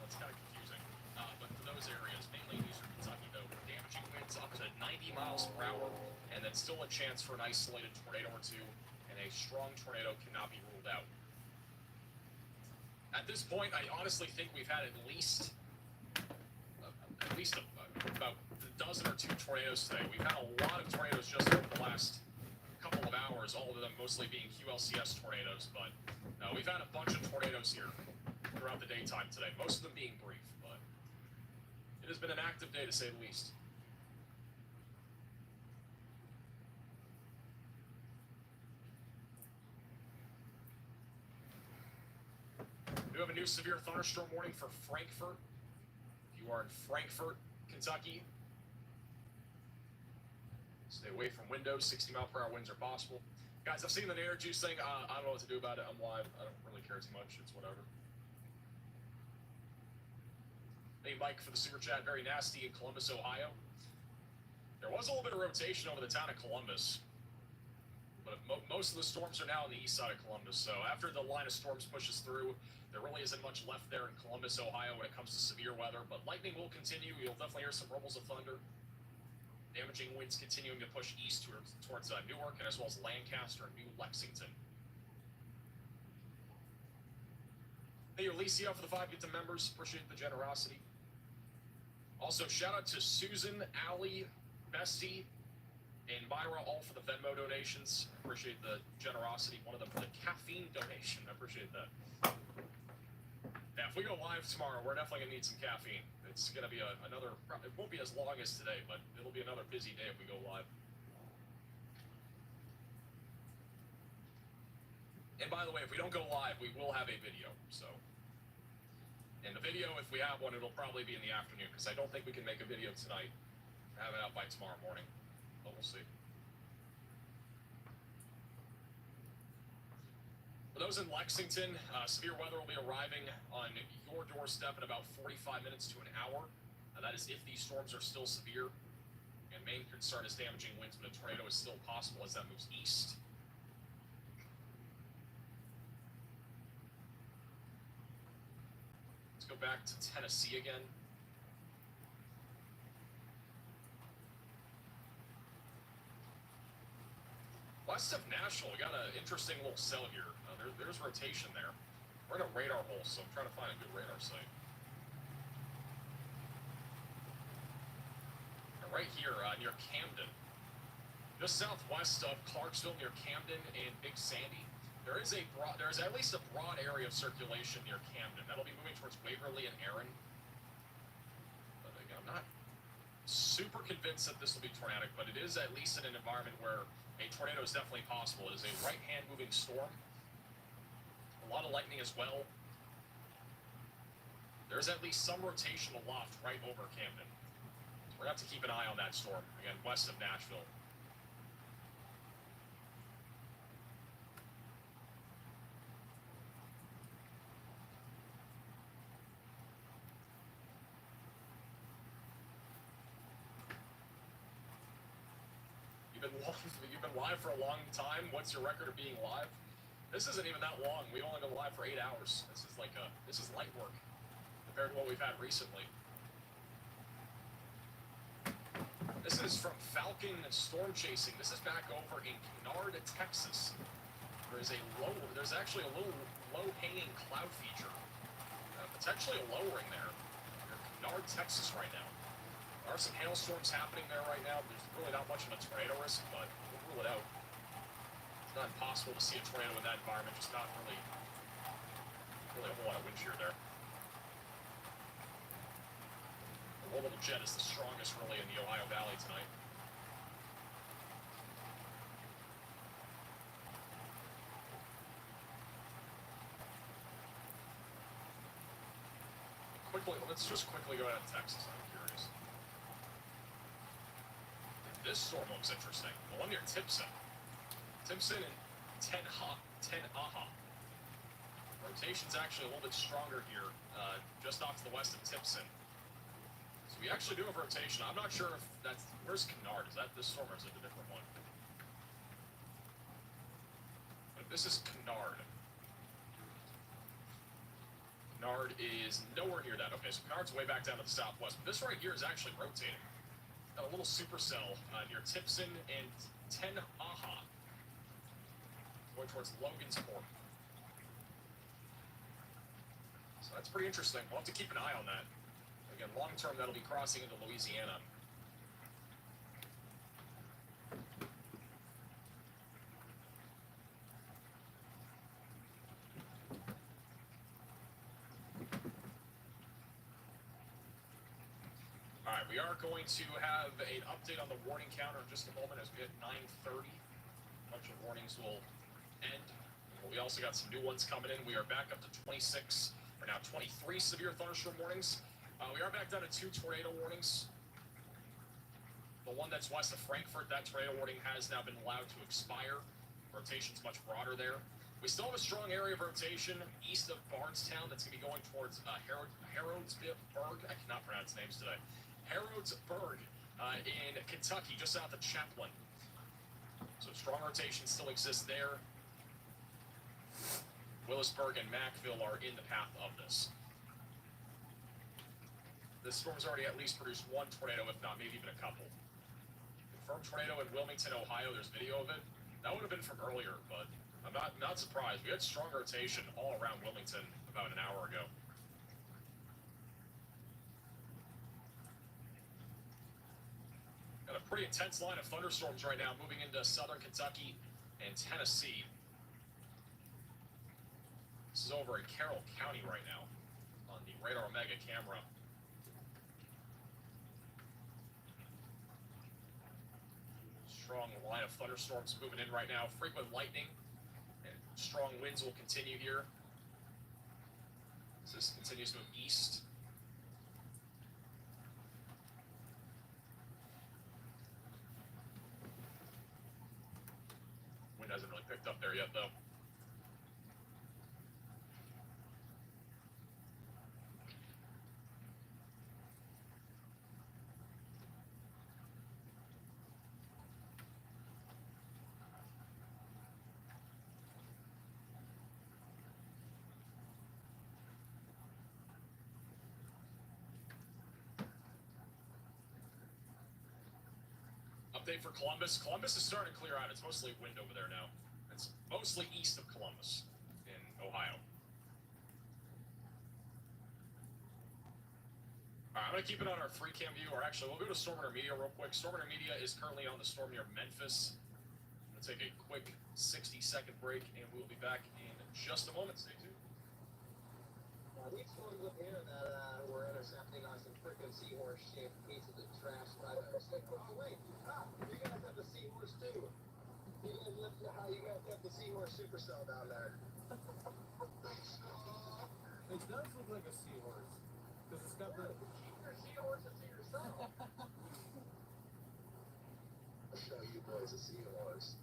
That's kind of confusing. But for those areas, mainly in eastern Kentucky, though, damaging winds up to 90 miles per hour, and then still a chance for an isolated tornado or two, and a strong tornado cannot be ruled out. At this point, I honestly think we've had at least about a dozen or two tornadoes today. We've had a lot of tornadoes just over the last couple of hours, all of them mostly being QLCS tornadoes, but we've had a bunch of tornadoes here throughout the daytime today, most of them being brief, but it has been an active day to say the least. We have a new severe thunderstorm warning for Frankfort. If you are in Frankfort, Kentucky, stay away from windows. 60-mile-per-hour winds are possible. Guys, I've seen the Nader Juice thing. I don't know what to do about it. I'm live. I don't really care too much. It's whatever. Hey, Mike, for the super chat. Very nasty in Columbus, Ohio. There was a little bit of rotation over the town of Columbus. But most of the storms are now on the east side of Columbus. So after the line of storms pushes through, there really isn't much left there in Columbus, Ohio when it comes to severe weather. But lightning will continue. You'll definitely hear some rumbles of thunder. Damaging winds continuing to push east towards Newark, and as well as Lancaster and New Lexington. Hey, Alicia for the 5 Gifted members. Appreciate the generosity. Also, shout out to Susan, Allie, Bessie, and Myra, all for the Venmo donations. Appreciate the generosity. One of them for the caffeine donation. I appreciate that. Yeah, if we go live tomorrow, we're definitely going to need some caffeine. It's going to be another, it won't be as long as today, but it'll be another busy day if we go live. And by the way, if we don't go live, we will have a video, so. And the video, if we have one, it'll probably be in the afternoon, because I don't think we can make a video tonight. Have it out by tomorrow morning, but we'll see. For those in Lexington, severe weather will be arriving on your doorstep in about 45 minutes to an hour. That is if these storms are still severe. And main concern is damaging winds, but a tornado is still possible as that moves east. Let's go back to Tennessee again. West of Nashville, we got an interesting little cell here. There's rotation there. We're in a radar hole, so I'm trying to find a good radar site. And right here, near Camden, just southwest of Clarksville, near Camden and Big Sandy, there's at least a broad area of circulation near Camden. That'll be moving towards Waverly and Erin. But again, I'm not super convinced that this will be tornadic, but it is at least in an environment where a tornado is definitely possible. It is a right-hand moving storm. A lot of lightning as well. there's at least some rotation aloft right over Camden. So we're going to have to keep an eye on that storm, again, west of Nashville. You've been live for a long time. What's your record of being live? This isn't even that long. We've only been live for 8 hours. This is light work compared to what we've had recently. This is from Falcon Storm Chasing. This is back over in Kennard, Texas. There's actually a little low-hanging cloud feature, potentially a lowering there. Near Kennard, Texas, right now. There are some hailstorms happening there right now. There's really not much of a tornado risk, but we'll rule it out. It's not impossible to see a tornado in that environment, just not really a whole lot of wind shear there. The Orbital Jet is the strongest really in the Ohio Valley tonight. Let's just quickly go down to Texas. I'm curious. This storm looks interesting. The one near Timpson. Timpson and Ten-Aha. Rotation's actually a little bit stronger here, just off to the west of Timpson. So we actually do have rotation. I'm not sure if that's... Where's Kennard? Is that this storm or is it a different one? But this is Kennard. Kennard is nowhere near that. Okay, so Kennard's way back down to the southwest. But this right here is actually rotating. Got a little supercell near Timpson and Ten-Aha. Going towards Logansport. So that's pretty interesting. We'll have to keep an eye on that. Again, long term, that'll be crossing into Louisiana. All right, we are going to have an update on the warning counter in just a moment as we hit 9:30. A bunch of warnings will end. We also got some new ones coming in. We are back up to 26, or now 23 severe thunderstorm warnings. We are back down to 2 tornado warnings. The one that's west of Frankfort, that tornado warning has now been allowed to expire. Rotation's much broader there. We still have a strong area of rotation east of Bardstown that's going to be going towards Harrodsburg. I cannot pronounce names today. Harrodsburg in Kentucky, just south of Chaplin. So strong rotation still exists there. Willisburg and Macville are in the path of this. This storm's already at least produced 1 tornado, if not maybe even a couple. Confirmed tornado in Wilmington, Ohio. There's video of it. That would have been from earlier, but I'm not surprised. We had strong rotation all around Wilmington about an hour ago. Got a pretty intense line of thunderstorms right now moving into southern Kentucky and Tennessee. This is over in Carroll County right now on the Radar Omega camera. Strong line of thunderstorms moving in right now. Frequent lightning and strong winds will continue here. As this continues to move east. Wind hasn't really picked up there yet, though. Update for Columbus. Columbus is starting to clear out. It's mostly wind over there now. It's mostly east of Columbus in Ohio. All right, I'm going to keep it on our 3-cam view, or actually, we'll go to Storm Winter Media real quick. Storm Winter Media is currently on the storm near Memphis. I'm going to take a quick 60-second break, and we'll be back in just a moment. Stay tuned. These storms up here that we're intercepting on some freaking seahorse-shaped pieces of trash. Oh, wait. You guys have the seahorse, too. You guys have the seahorse supercell down there. It does look like a seahorse. Because it's got the. Keep your seahorses to yourself. I'll show you boys a seahorse.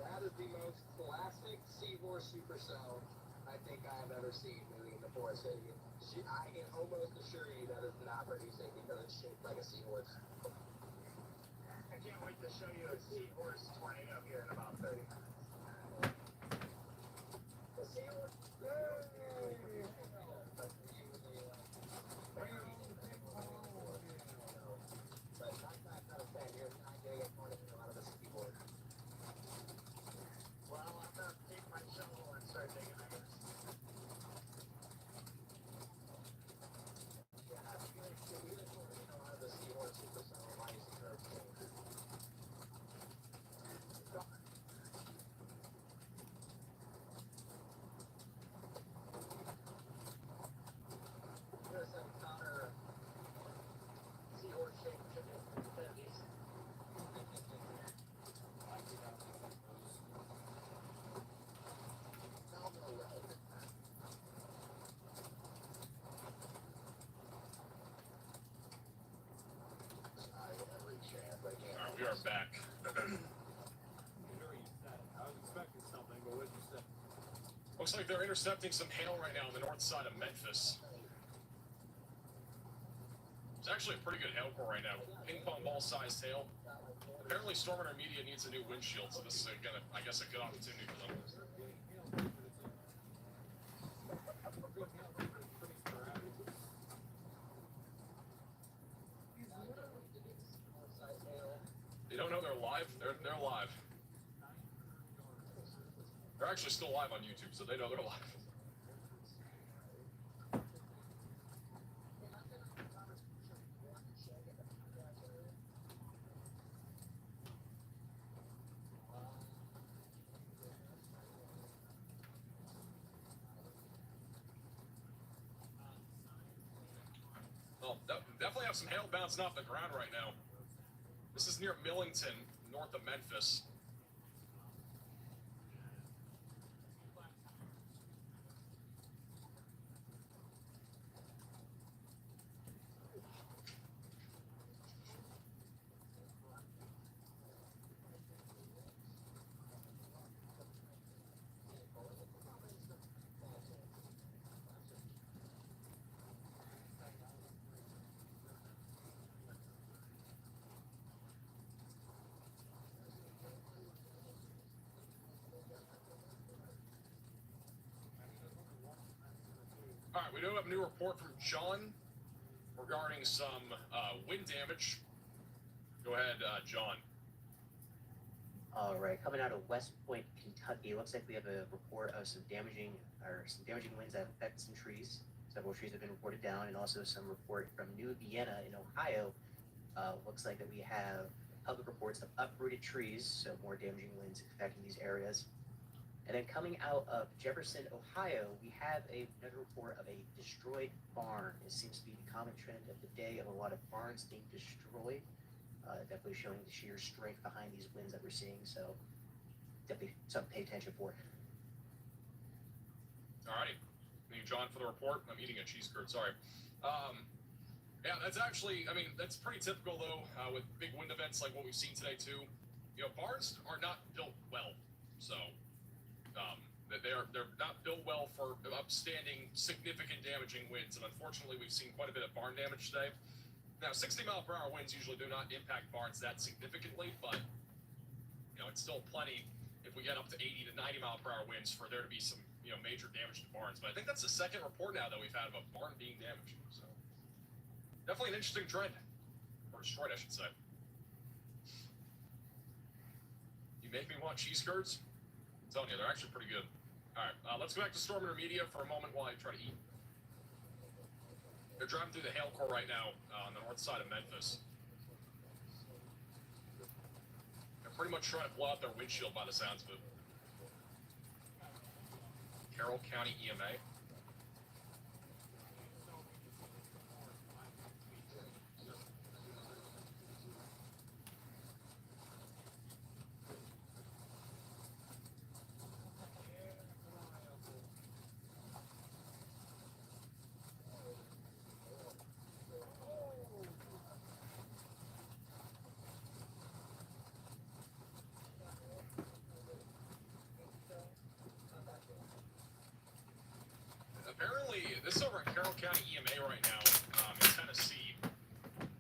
That is the most classic seahorse supercell I think I have ever seen moving in the Forest City. I can almost assure you that it's not producing because it's shaped like a seahorse. I can't wait to show you a seahorse tornado here in about 30 minutes. The seahorse. But 9 times out of 10, you're not getting a tornado out of a seahorse. Well, I'm gonna take my shovel and start digging, I guess. Yeah, if you get a tornado out of the seahorse supercell, why is it hurt? Here's some counter seahorse shaped chicken tendies. Elmo red. Try every chance I can. All right, we are back. Sure, you said it. I was expecting something, but what did you say? Looks like they're intercepting some hail right now on the north side of Memphis. It's actually a pretty good hail core right now. Ping pong ball sized hail. Apparently, Stormrunner Media needs a new windshield, so this is I guess, a good opportunity for them. Pretty sporadic. You don't know they're live? They're live. They're actually still live on YouTube, so they know they're live. Well, definitely have some hail bouncing off the ground right now. This is near Millington, north of Memphis. All right, we do have a new report from John regarding some wind damage. Go ahead, John. All right, coming out of West Point, Kentucky, it looks like we have a report of some damaging winds that affect some trees. Several trees have been reported down, and also some report from New Vienna in Ohio. Looks like that we have public reports of uprooted trees, so more damaging winds affecting these areas. And then coming out of Jefferson, Ohio, we have another report of a destroyed barn. It seems to be the common trend of the day of a lot of barns being destroyed. Definitely showing the sheer strength behind these winds that we're seeing. So definitely something to pay attention for. All righty. Thank you, John, for the report. I'm eating a cheese curd, sorry. Yeah, that's actually, I mean, that's pretty typical, though, with big wind events like what we've seen today, too. You know, barns are not built well, so they're not built well for upstanding significant damaging winds, and unfortunately, we've seen quite a bit of barn damage today. Now, 60-mile-per-hour winds usually do not impact barns that significantly, but, you know, it's still plenty if we get up to 80 to 90-mile-per-hour winds for there to be some, you know, major damage to barns. But I think that's the second report now that we've had of a barn being damaged. So definitely an interesting trend, or destroyed, I should say. You make me want cheese curds? I'm telling you, they're actually pretty good. All right, let's go back to Stormrunner Media for a moment while I try to eat. They're driving through the hail core right now on the north side of Memphis. They're pretty much trying to blow out their windshield by the sounds of it. Carroll County EMA. this is over in Carroll County EMA right now, in Tennessee,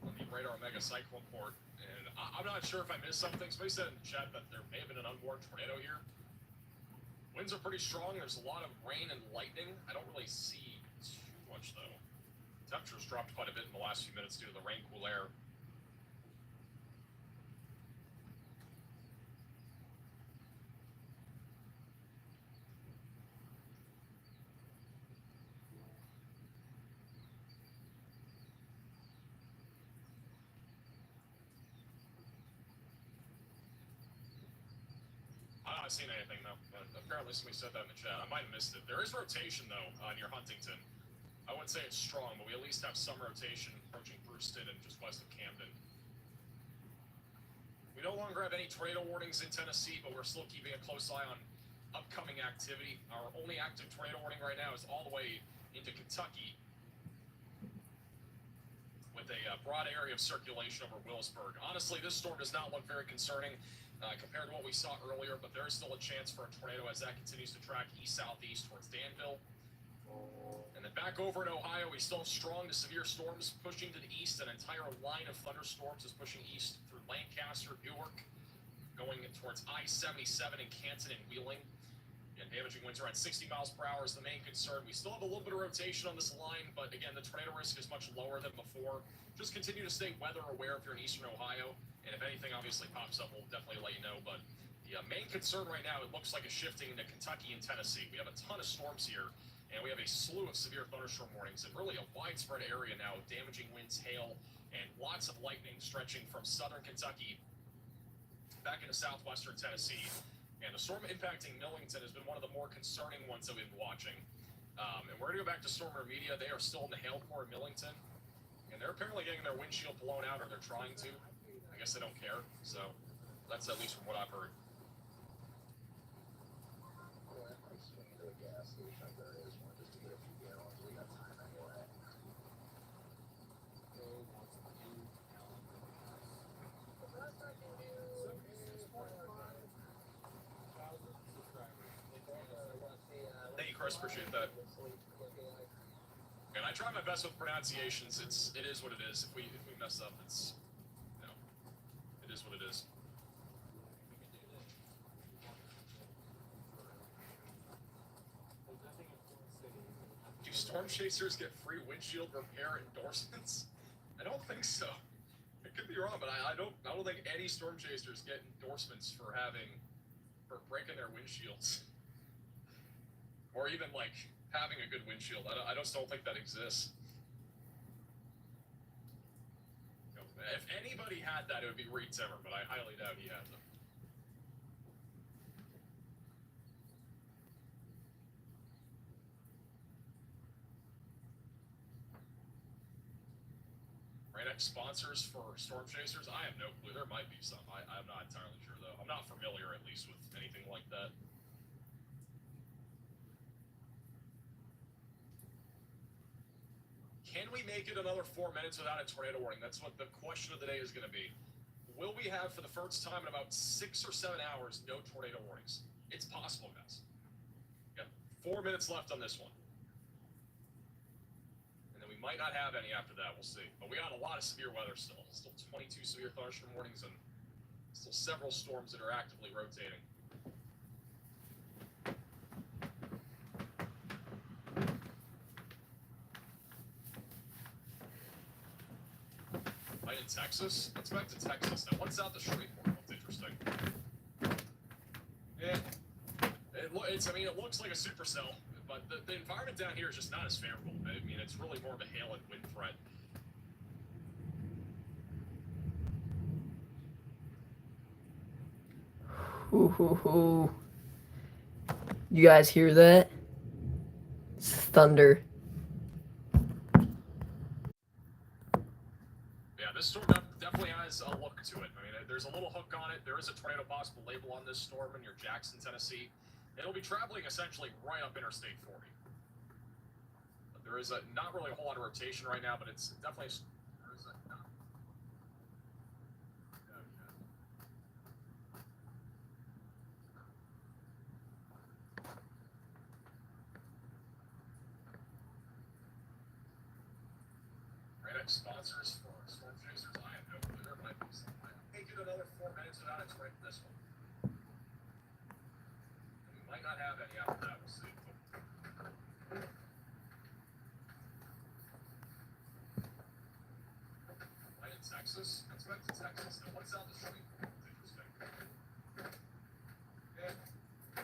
on the radar mega cyclone port. And I'm not sure if I missed something. Somebody said in the chat that there may have been an unwarned tornado here. Winds are pretty strong. There's a lot of rain and lightning. I don't really see too much though. Temperatures dropped quite a bit in the last few minutes due to the rain, cool air. I'm not seeing anything though. Apparently somebody said that in the chat. I might have missed it. There is rotation though near Huntington. I wouldn't say it's strong, but we at least have some rotation approaching Brewston and just west of Camden. We no longer have any tornado warnings in Tennessee, but we're still keeping a close eye on upcoming activity. Our only active tornado warning right now is all the way into Kentucky, with a broad area of circulation over Willisburg. Honestly, this storm does not look very concerning compared to what we saw earlier, but there is still a chance for a tornado as that continues to track east-southeast towards Danville. And then back over in Ohio, we still have strong to severe storms pushing to the east. An entire line of thunderstorms is pushing east through Lancaster, Newark, going towards I-77 in Canton and Wheeling. And damaging winds around 60 miles per hour is the main concern. We still have a little bit of rotation on this line, but again, the tornado risk is much lower than before. Just continue to stay weather aware if you're in eastern Ohio. And if anything obviously pops up, we'll definitely let you know. But the main concern right now, it looks like it's shifting into Kentucky and Tennessee. We have a ton of storms here, and we have a slew of severe thunderstorm warnings and really a widespread area now of damaging winds, hail, and lots of lightning stretching from southern Kentucky back into southwestern Tennessee. And the storm impacting Millington has been one of the more concerning ones that we've been watching. And we're going to go back to Stormer Media. They are still in the hail core in Millington, and they're apparently getting their windshield blown out, or they're trying to. I guess they don't care. So that's at least from what I've heard. Well, I might swing into a gas station if there is one, just to get a few gallons. We got time anyway. Thank you, Chris. Appreciate that. And I try my best with pronunciations. It is what it is. If we mess up, it's, you know, it is what it is. Do storm chasers get free windshield repair endorsements? I don't think so. I could be wrong, but I don't think any storm chasers get endorsements for breaking their windshields, or even like having a good windshield. I just don't think that exists. You know, if anybody had that, it would be Reed Timmer, but I highly doubt he had them. Right, sponsors for storm chasers? I have no clue. There might be some. I'm not entirely sure though. I'm not familiar, at least, with anything like that. Can we make it another 4 minutes without a tornado warning? That's what the question of the day is going to be. Will we have, for the first time in about 6 or 7 hours, no tornado warnings? It's possible, guys. Got 4 minutes left on this one. And then we might not have any after that. We'll see. But we got a lot of severe weather still. Still 22 severe thunderstorm warnings and still several storms that are actively rotating. Right in Texas? Let's back to Texas. Now, what's out the Shreveport? That's interesting. Yeah. It looks like a supercell, but the environment down here is just not as favorable. I mean, it's really more of a hail and wind threat. Ooh. You guys hear that? It's thunder. Yeah, this storm definitely has a look to it. I mean, there's a little hook on it. There is a tornado possible label on this storm in near Jackson, Tennessee. It'll be traveling essentially right up Interstate 40. But there is not really a whole lot of rotation right now, but it's definitely... next sponsors for Storm Chasers, I have no clue. There might be some. Hey, get another 4 minutes without it's right this one. And we might not have any after that. We'll see. Right in Texas. That's right to Texas. Now, what's down the street? It's interesting. Yeah. I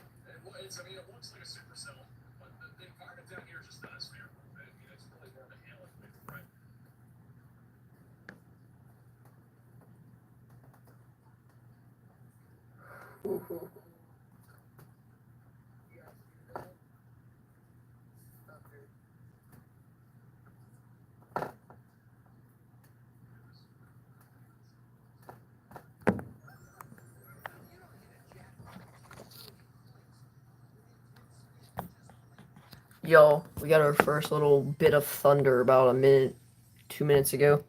mean, it looks like a supercell, but the environment down here is just not as fair. I mean, it's really more of a hail than a right. Yo, we got our first little bit of thunder about 2 minutes ago.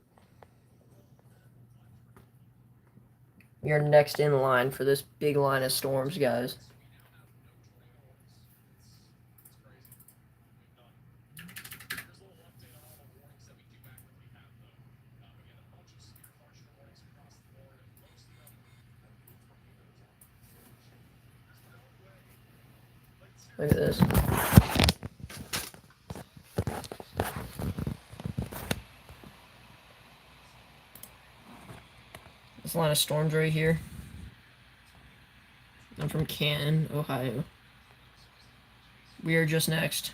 You're next in line for this big line of storms, guys. Look at this. This line of storms right here. I'm from Canton, Ohio. We are just next.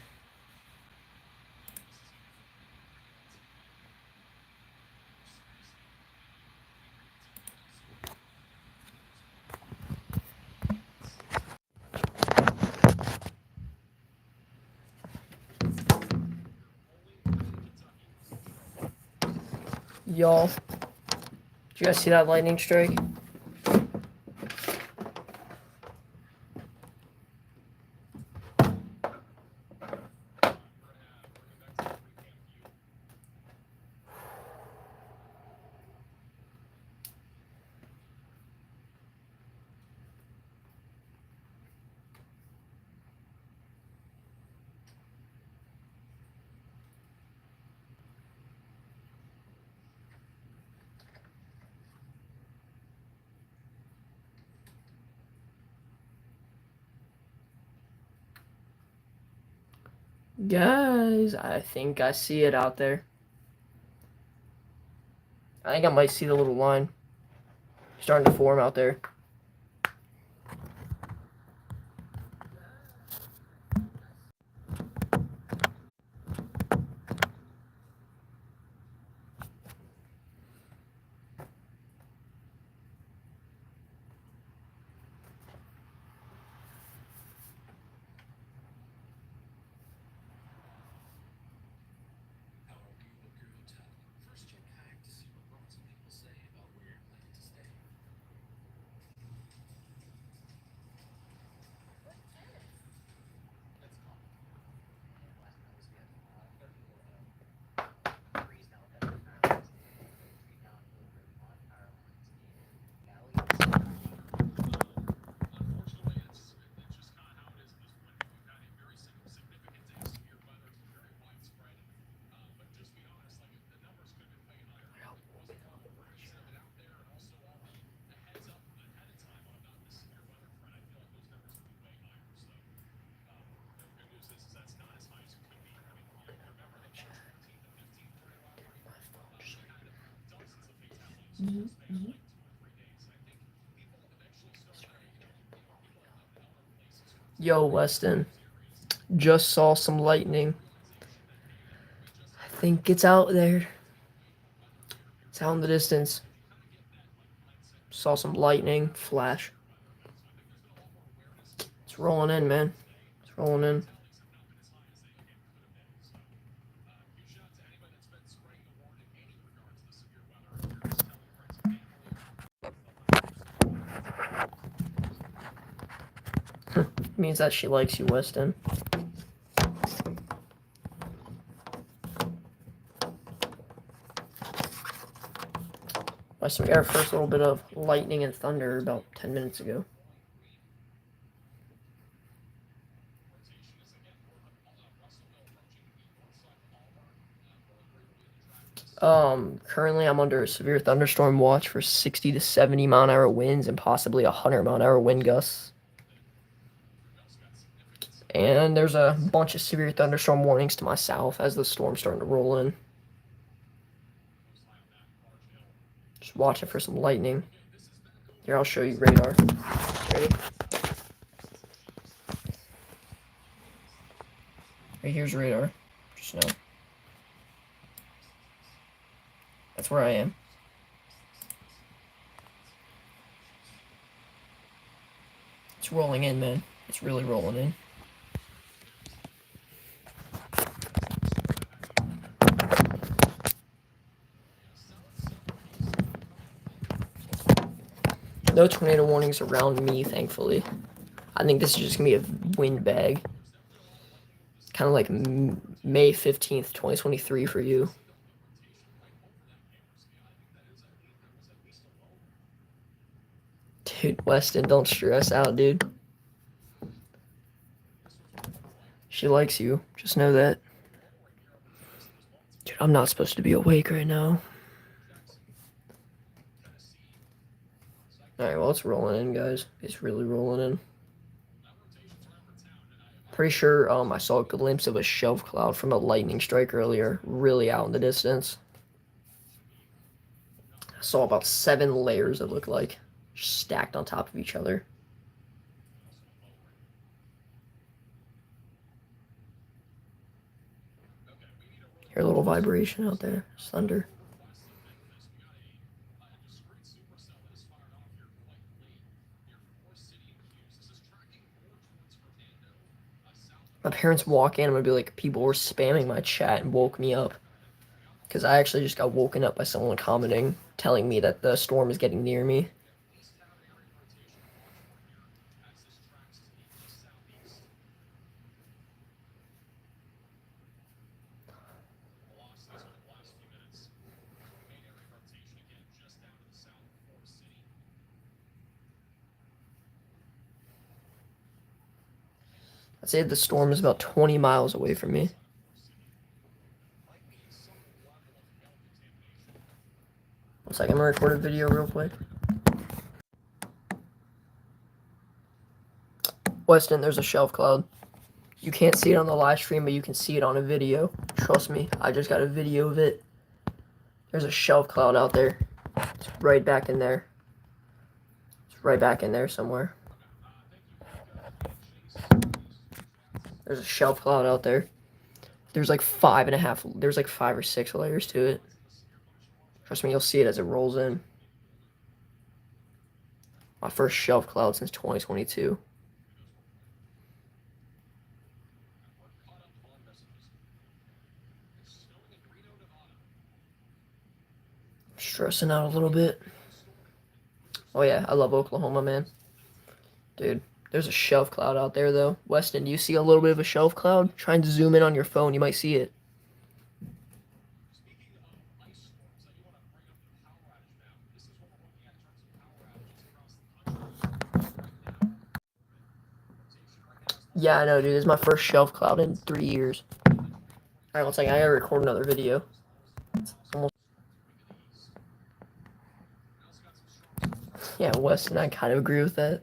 Y'all, did you guys see that lightning strike? Guys, I think I see it out there. I think I might see the little line starting to form out there. Unfortunately, it's just kind of how it is at this point. We've had a very significant day of severe weather. It's been very widespread. But just be honest, like the numbers could have been way higher. If it wasn't for the warnings that have been out there and also all the heads up ahead of time on about the severe weather front, I feel like those numbers would be way higher. So the good news is that's not as high as it could be. I mean, you remember the March 14th and 15th during robbery? They had dozens of fatalities in the span of like 2 or 3 days. I think people eventually start, people in other places. Yo, Weston, just saw some lightning. I think it's out there. It's out in the distance. Saw some lightning flash. It's rolling in, man. It's rolling in. Means that she likes you, Weston. Weston, we got our first little bit of lightning and thunder about 10 minutes ago. Currently I'm under a severe thunderstorm watch for 60 to 70 mile an hour winds and possibly 100 mile an hour wind gusts. And there's a bunch of severe thunderstorm warnings to my south as the storm's starting to roll in. Just watching for some lightning. Here, I'll show you radar. Ready? Right here's radar. Just know. That's where I am. It's rolling in, man. It's really rolling in. No tornado warnings around me, thankfully. I think this is just gonna be a wind bag. Kind of like May 15th, 2023 for you. Dude, Weston, don't stress out, dude. She likes you. Just know that. Dude, I'm not supposed to be awake right now. Alright, well, it's rolling in, guys. It's really rolling in. Pretty sure I saw a glimpse of a shelf cloud from a lightning strike earlier, really out in the distance. I saw about 7 layers, it looked like, stacked on top of each other. Hear a little vibration out there. It's thunder. My parents walk in, I'm gonna be like, people were spamming my chat and woke me up. Because I actually just got woken up by someone commenting, telling me that the storm is getting near me. I'd say the storm is about 20 miles away from me. One second, I'm gonna record a video real quick. Weston, there's a shelf cloud. You can't see it on the live stream, but you can see it on a video. Trust me, I just got a video of it. There's a shelf cloud out there. It's right back in there. It's right back in there somewhere. There's a shelf cloud out there. There's like 5.5, there's like 5 or 6 layers to it. Trust me, you'll see it as it rolls in. My first shelf cloud since 2022. Stressing out a little bit. Oh yeah, I love Oklahoma, man. Dude, there's a shelf cloud out there though. Weston, do you see a little bit of a shelf cloud? Try and zoom in on your phone, you might see it. Yeah, I know, dude. This is my first shelf cloud in 3 years. Alright, one second. I gotta record another video. Yeah, Weston, I kind of agree with that.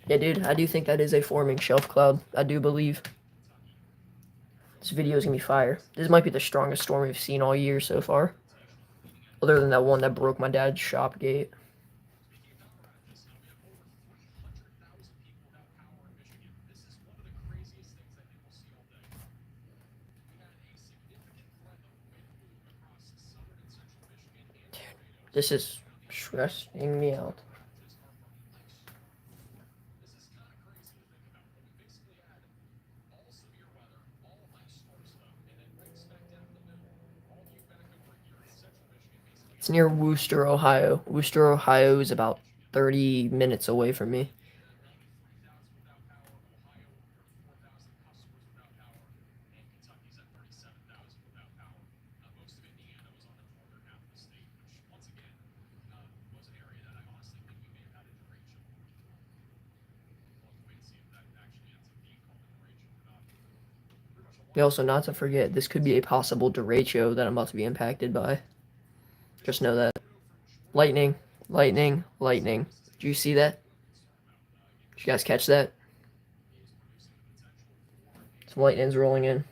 Yeah, dude, I do think that is a forming shelf cloud. I do believe. This video is gonna be fire. This might be the strongest storm we've seen all year so far. Other than that one that broke my dad's shop gate. This is stressing me out. It's near Wooster, Ohio. Wooster, Ohio is about 30 minutes away from me. Also, not to forget, this could be a possible derecho that I'm about to be impacted by. Just know that. Lightning, lightning, lightning. Did you see that? Did you guys catch that? Some lightning's rolling in.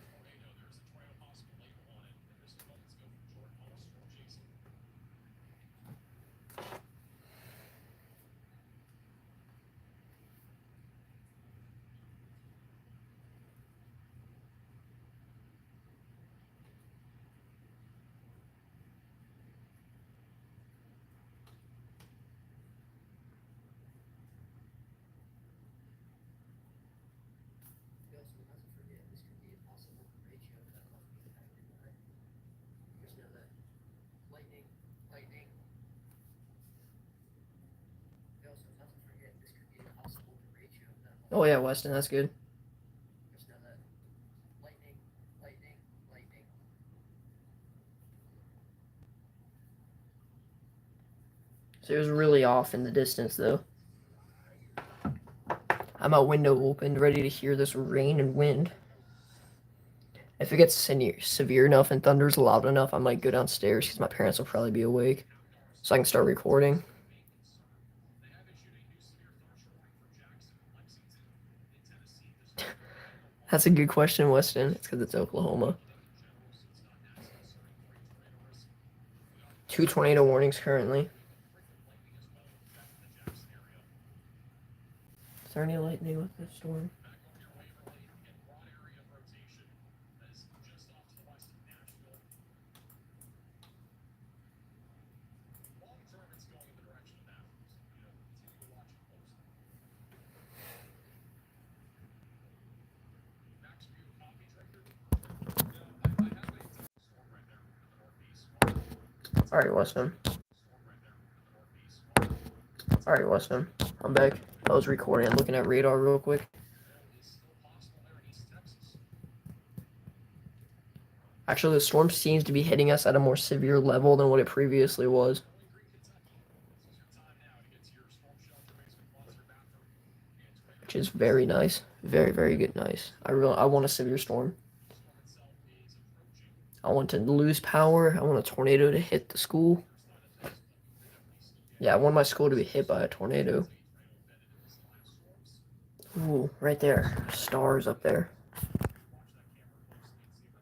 Oh yeah, Weston, that's good. So it was really off in the distance though. I'm out window opened, ready to hear this rain and wind. If it gets severe enough and thunder's loud enough, I might go downstairs because my parents will probably be awake, so I can start recording. That's a good question, Weston. It's because it's Oklahoma. 2 tornado warnings currently. Is there any lightning with this storm? Alright, Weston. Alright, Weston. I'm back. I was recording. I'm looking at radar real quick. Actually, the storm seems to be hitting us at a more severe level than what it previously was. Which is very nice. Very, very good nice. I want a severe storm. I want to lose power. I want a tornado to hit the school. Yeah, I want my school to be hit by a tornado. Ooh, right there. Stars up there.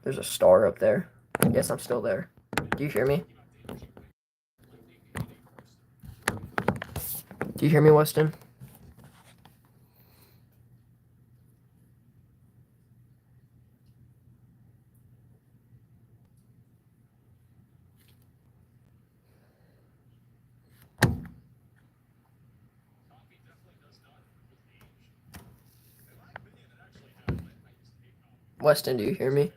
There's a star up there. Yes, I'm still there. Do you hear me? Do you hear me, Weston? Weston, do you hear me?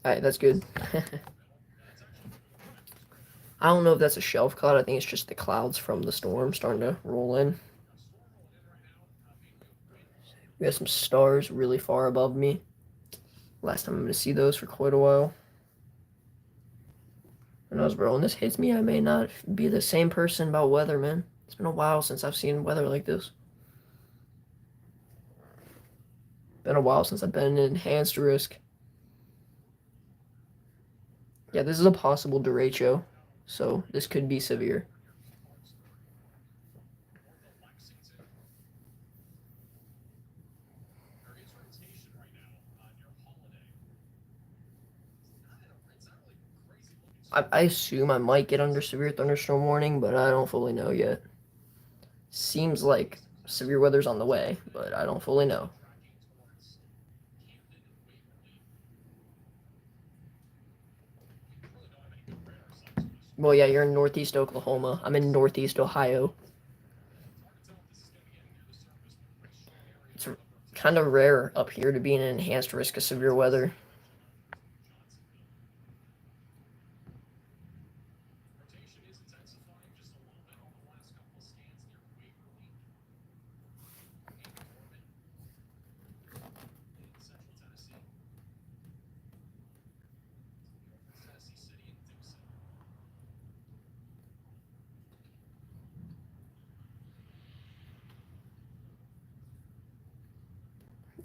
Alright, that's good. I don't know if that's a shelf cloud. I think it's just the clouds from the storm starting to roll in. We got some stars really far above me. Last time I'm going to see those for quite a while. Who knows, bro? When this hits me, I may not be the same person about weather, man. It's been a while since I've seen weather like this. Been a while since I've been in enhanced risk. Yeah, this is a possible derecho, so this could be severe. I assume I might get under severe thunderstorm warning, but I don't fully know yet. Seems like severe weather's on the way, but I don't fully know. Well, yeah, you're in northeast Oklahoma. I'm in northeast Ohio. It's kind of rare up here to be in an enhanced risk of severe weather.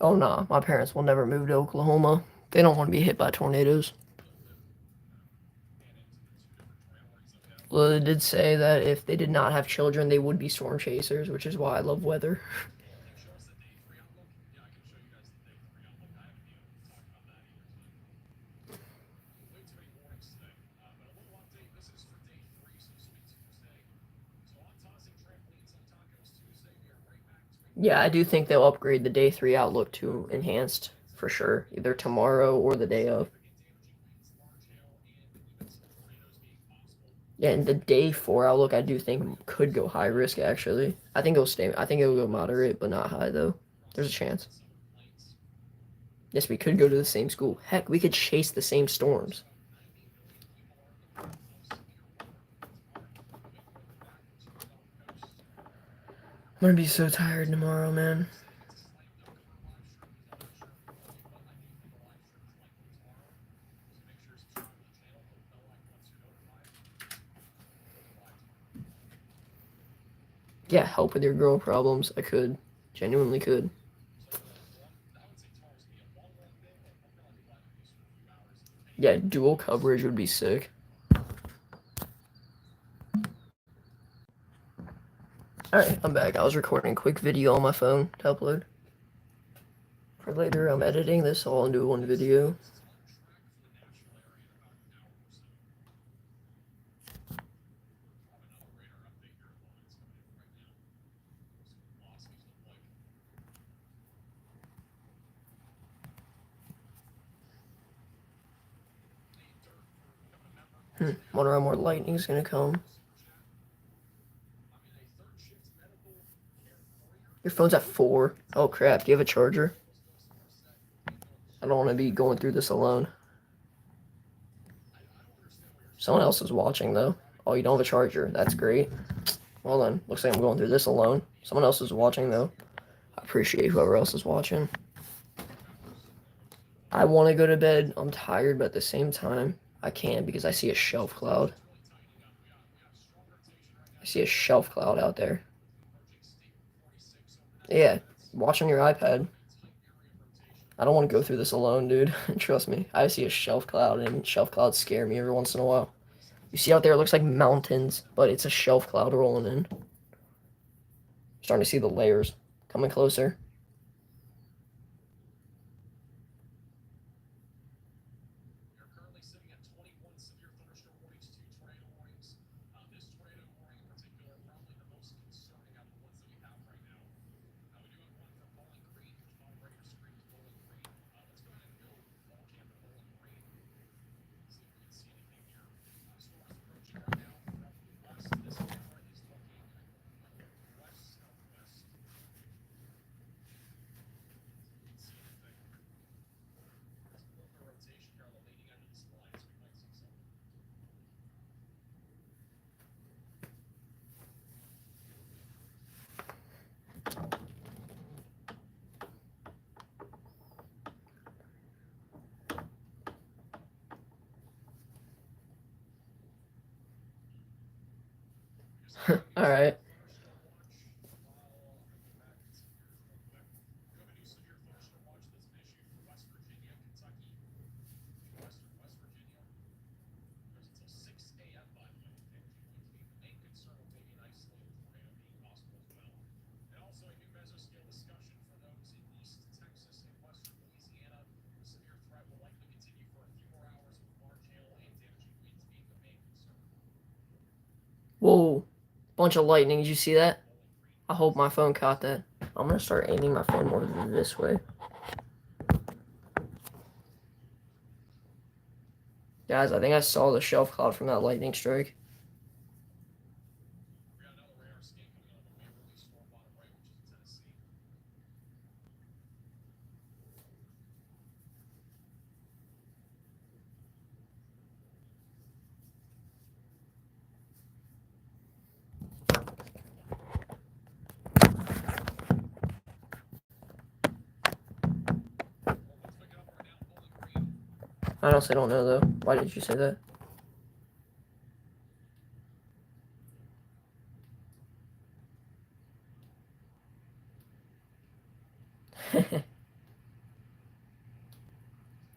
Oh nah, my parents will never move to Oklahoma. They don't want to be hit by tornadoes. Well, they did say that if they did not have children, they would be storm chasers, which is why I love weather. Can you show us the day 3 outlook? Yeah, I can show you guys the day 3 outlook. I haven't even talked about that either. Way too many warnings today. But a little update. This is for day 3, so this will be Tuesday. So on tossing trampolines on Tacos Tuesday, we are right back to Yeah, I do think they'll upgrade the day 3 outlook to enhanced for sure, either tomorrow or the day of. Yeah, and the day 4 outlook I do think could go high risk actually. I think it'll stay. I think it'll go moderate, but not high though. There's a chance. Yes, we could go to the same school. Heck, we could chase the same storms. I'm gonna be so tired tomorrow, man. Yeah, help with your girl problems. I could. Genuinely could. Yeah, dual coverage would be sick. Alright, I'm back. I was recording a quick video on my phone to upload. For later, I'm editing this all into one video. Wonder how more lightning's gonna come. Your phone's at 4. Oh crap, do you have a charger? I don't want to be going through this alone. Someone else is watching though. Oh, you don't have a charger. That's great. Well then, looks like I'm going through this alone. Someone else is watching though. I appreciate whoever else is watching. I want to go to bed. I'm tired, but at the same time, I can't because I see a shelf cloud. I see a shelf cloud out there. Yeah, watch on your iPad. I don't want to go through this alone, dude. Trust me. I see a shelf cloud, and shelf clouds scare me every once in a while. You see out there, it looks like mountains, but it's a shelf cloud rolling in. Starting to see the layers coming closer. We are currently sitting at 21 severe thunderstorm warnings, 2 tornado warnings. This tornado warning in particular, probably the most concerning out of the ones that we have right now. We do have one for Bowling Green, which is on right your screen is Bowling Green. Let's go ahead and go fall camp at Bowling Green. See if we can see anything here. Storm is approaching right now from the west. This camera is looking west southwest. See anything. There's a little bit of rotation here on the leading edge of this line, so we might see something. All right. Whoa, bunch of lightning. Did you see that? I hope my phone caught that. I'm gonna start aiming my phone more this way. Guys, I think I saw the shelf cloud from that lightning strike. I honestly don't know though. Why did you say that?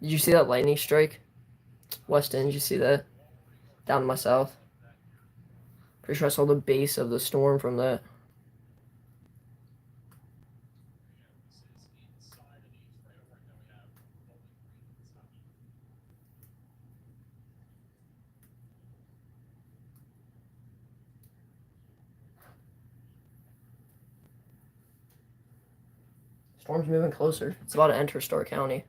Did you see that lightning strike? Weston, did you see that? Down to my south. Pretty sure I saw the base of the storm from that. Storm's moving closer. It's about to enter Stark County.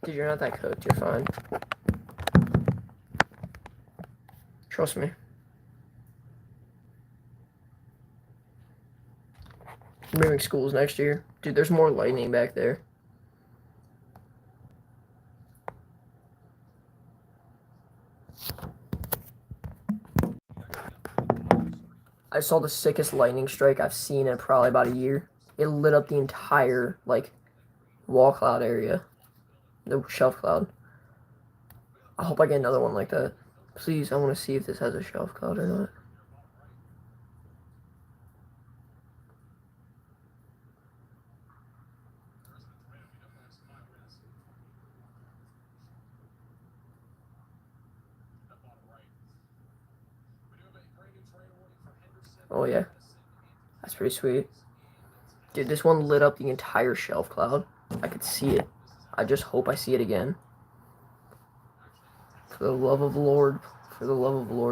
Dude, you're not that cooked. You're fine. Trust me. I'm moving schools next year. Dude, there's more lightning back there. I saw the sickest lightning strike I've seen in probably about a year. It lit up the entire, like, wall cloud area. The shelf cloud. I hope I get another one like that. Please, I want to see if this has a shelf cloud or not. Oh yeah, that's pretty sweet. Dude, this one lit up the entire shelf cloud. I could see it. I just hope I see it again. For the love of the Lord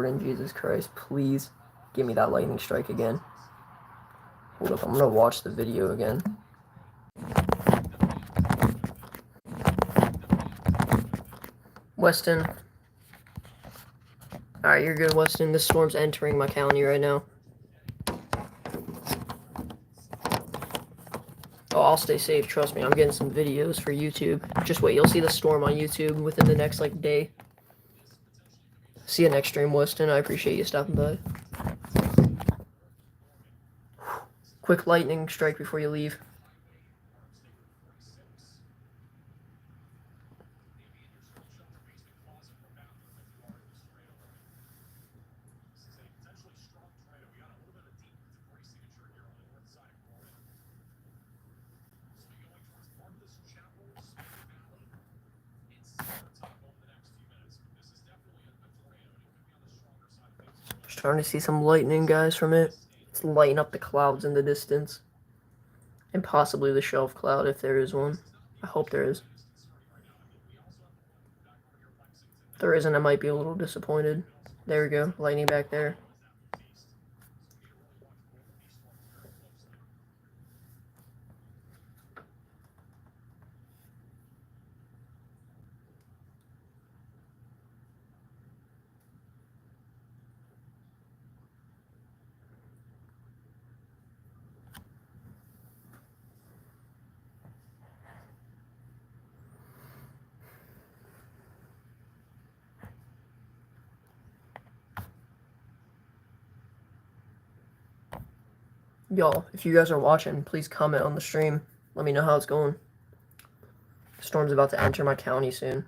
and Jesus Christ, please give me that lightning strike again. Hold up, I'm gonna watch the video again. Weston. Alright, you're good, Weston. This storm's entering my county right now. Oh, I'll stay safe, trust me. I'm getting some videos for YouTube. Just wait, you'll see the storm on YouTube within the next, like, day. See you next stream, Weston. I appreciate you stopping by. Quick lightning strike before you leave. Starting to see some lightning, guys, from it. It's lighting up the clouds in the distance. And possibly the shelf cloud, if there is one. I hope there is. If there isn't, I might be a little disappointed. There we go. Lightning back there. Y'all, if you guys are watching, please comment on the stream. Let me know how it's going. The storm's about to enter my county soon.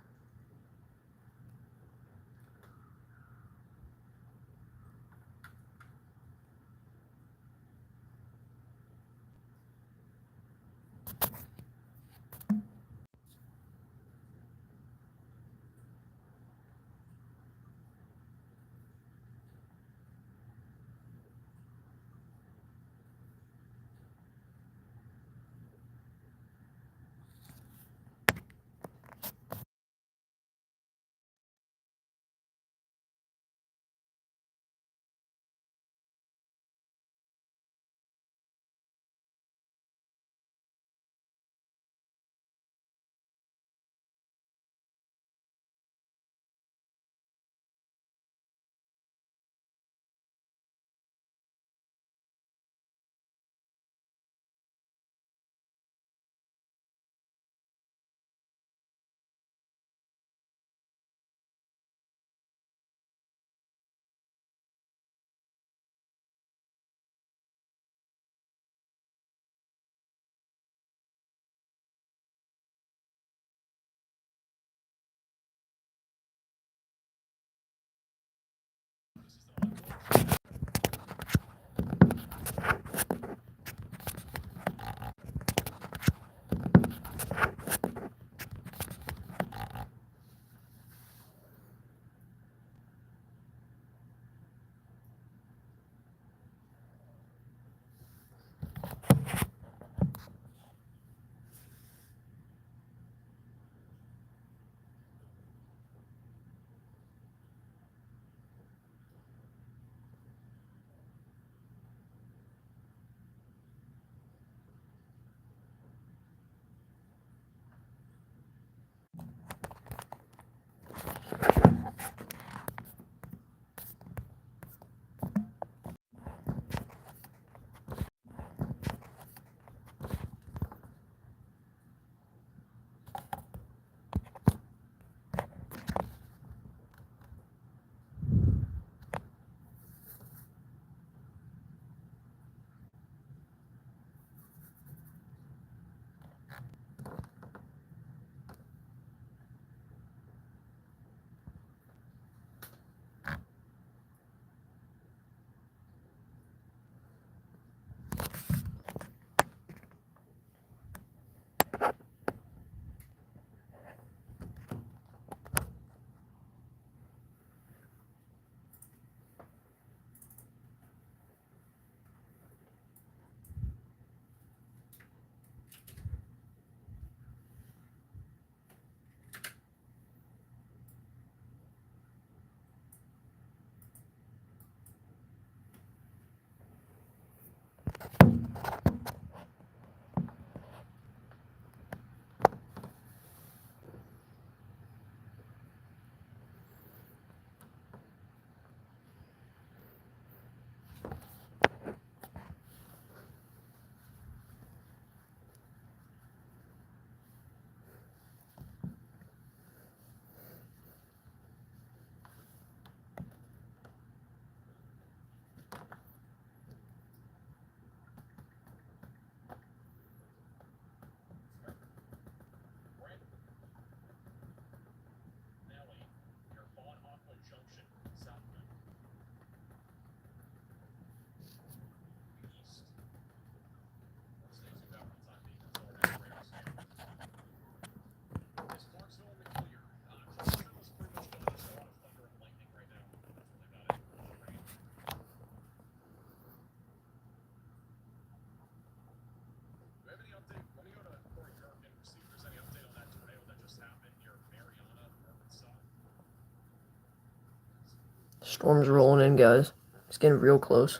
Storm's rolling in, guys. It's getting real close.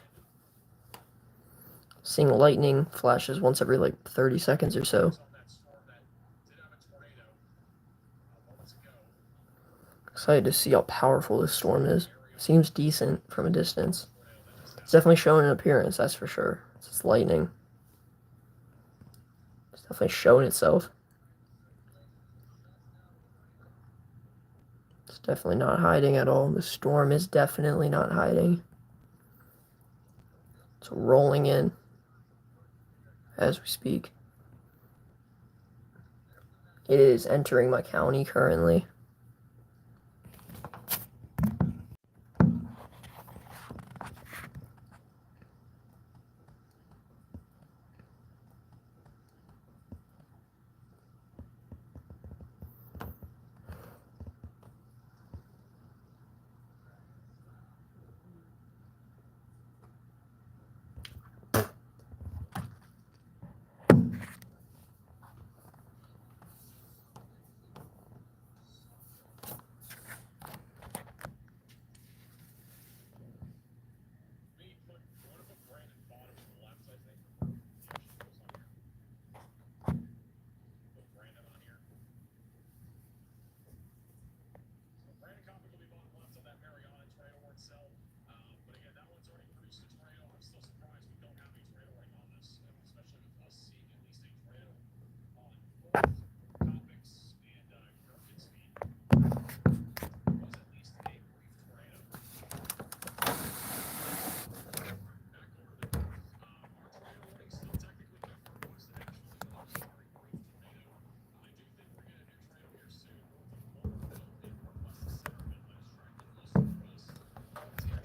Seeing lightning flashes once every like 30 seconds or so. On that storm that did have a tornado moments ago. Excited to see how powerful this storm is. Seems decent from a distance. It's definitely showing an appearance, that's for sure. It's just lightning. It's definitely showing itself. It's definitely not hiding at all. The storm is definitely not hiding. It's rolling in as we speak. It is entering my county currently. Me put one of them Brandon bottom to the left, I think. Put Brandon on here. So Brandon Comic will be bottom left on that Mariana tornado warning cell. But again, that one's already produced a tornado. I'm still surprised we don't have any tornado warning on this, especially with us seeing at least a tornado on both Comics and Gherkin's feed. There was at least a brief tornado. Back over the north, our tornado warning still technically good for what's actually a very brief tornado. I do think we're getting a new tornado here soon. North of Florida and northwest of Centerville that is tracking east of us. It's here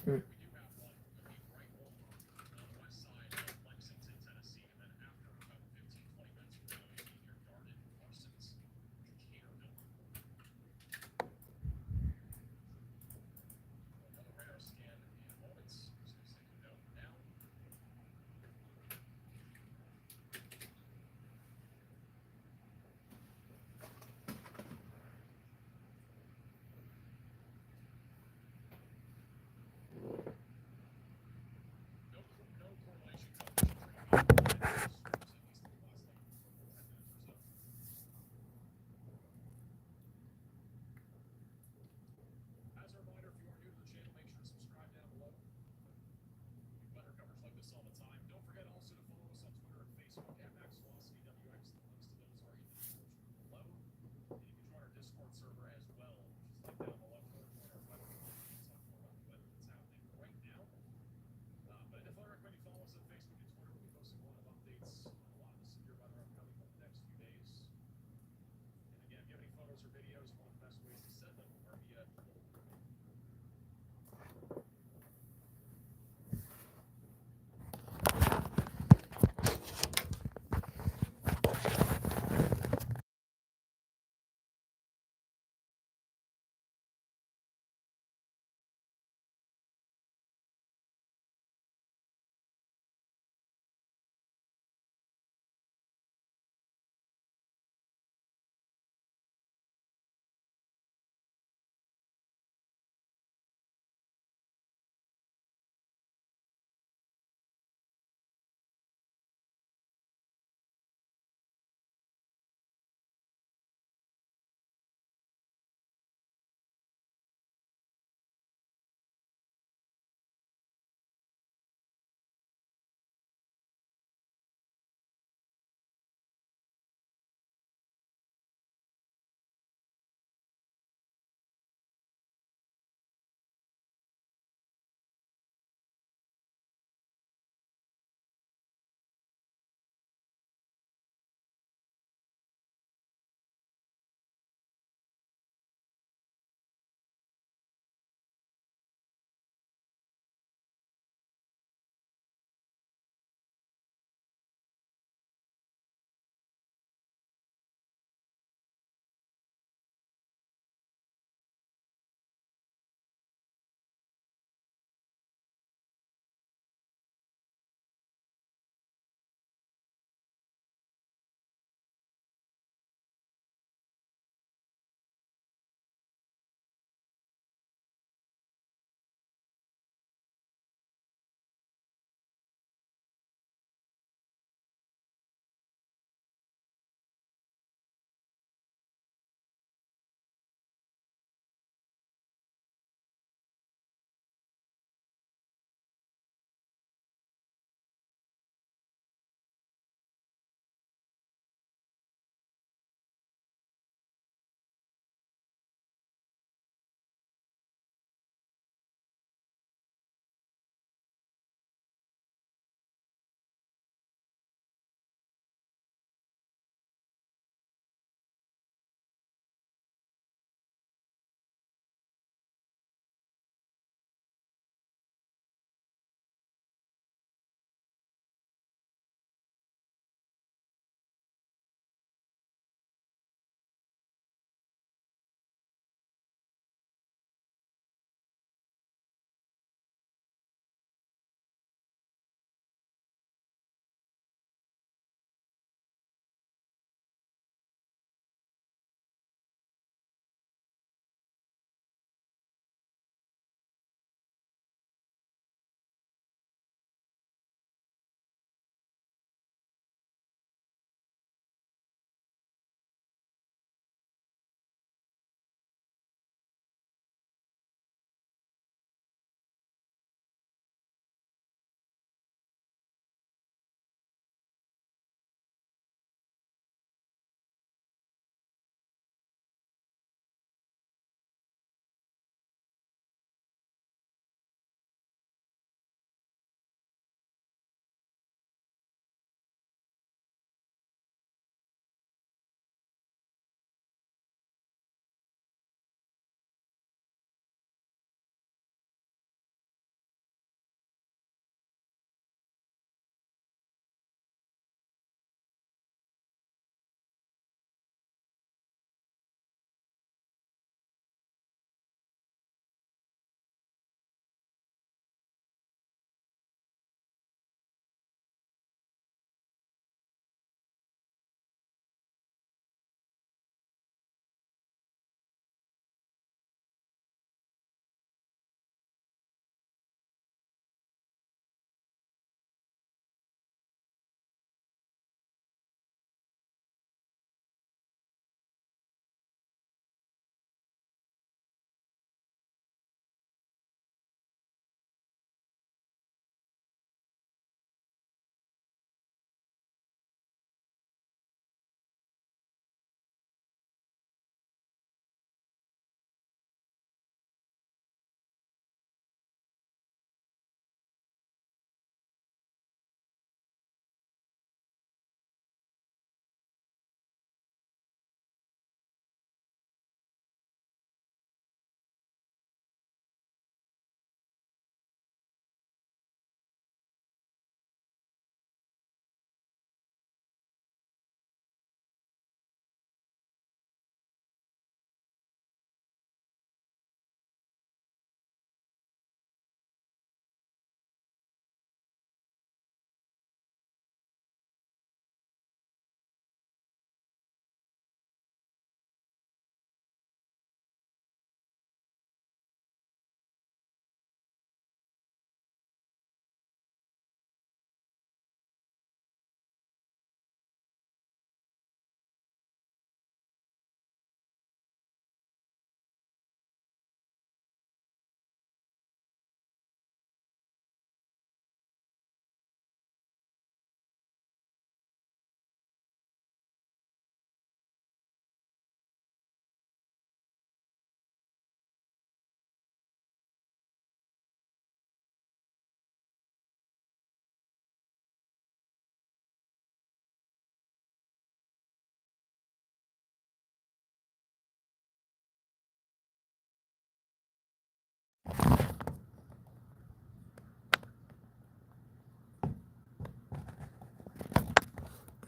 Hmm. We do have one right over on the west side of Lexington, Tennessee, and then after about 15, 20 minutes from now, you'll be near Darden, Parsons, Decaturville. Another radar scan in moments, as soon as they can know now.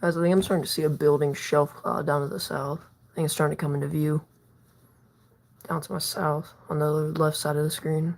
Guys, I think I'm starting to see a building shelf cloud down to the south. I think it's starting to come into view. Down to my south, on the left side of the screen.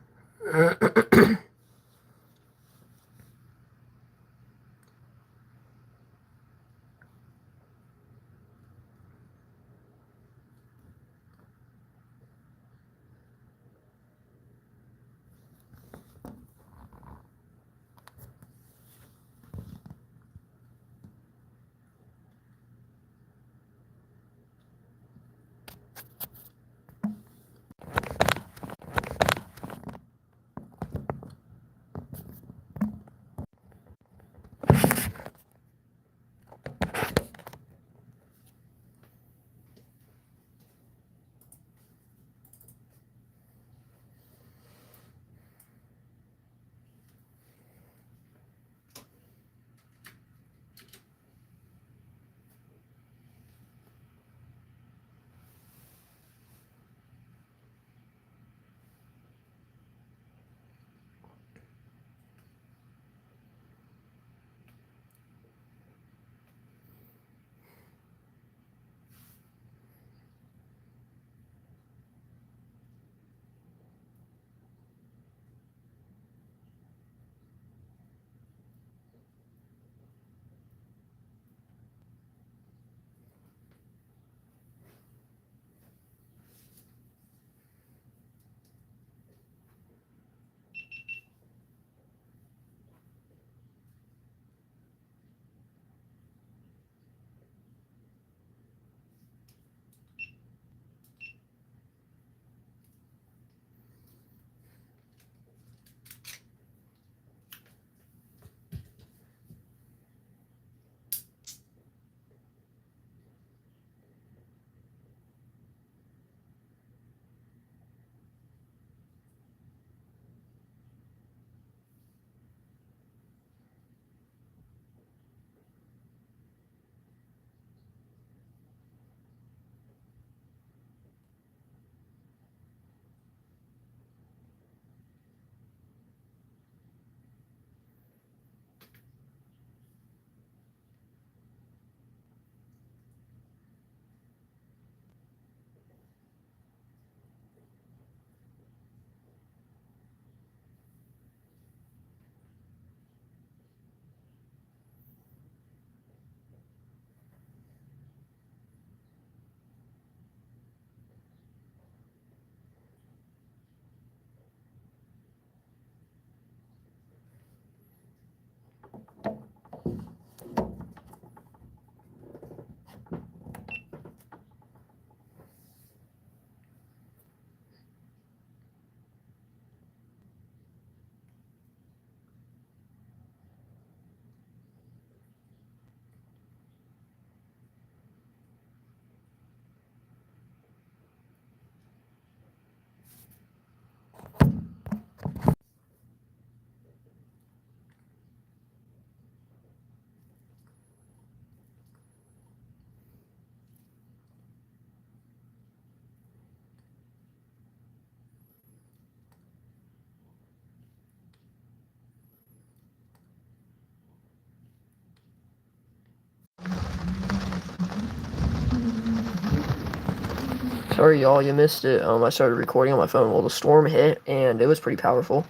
Sorry, y'all, you missed it. I started recording on my phone while the storm hit, and it was pretty powerful.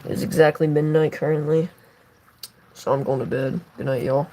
It is exactly midnight currently, so I'm going to bed. Good night, y'all.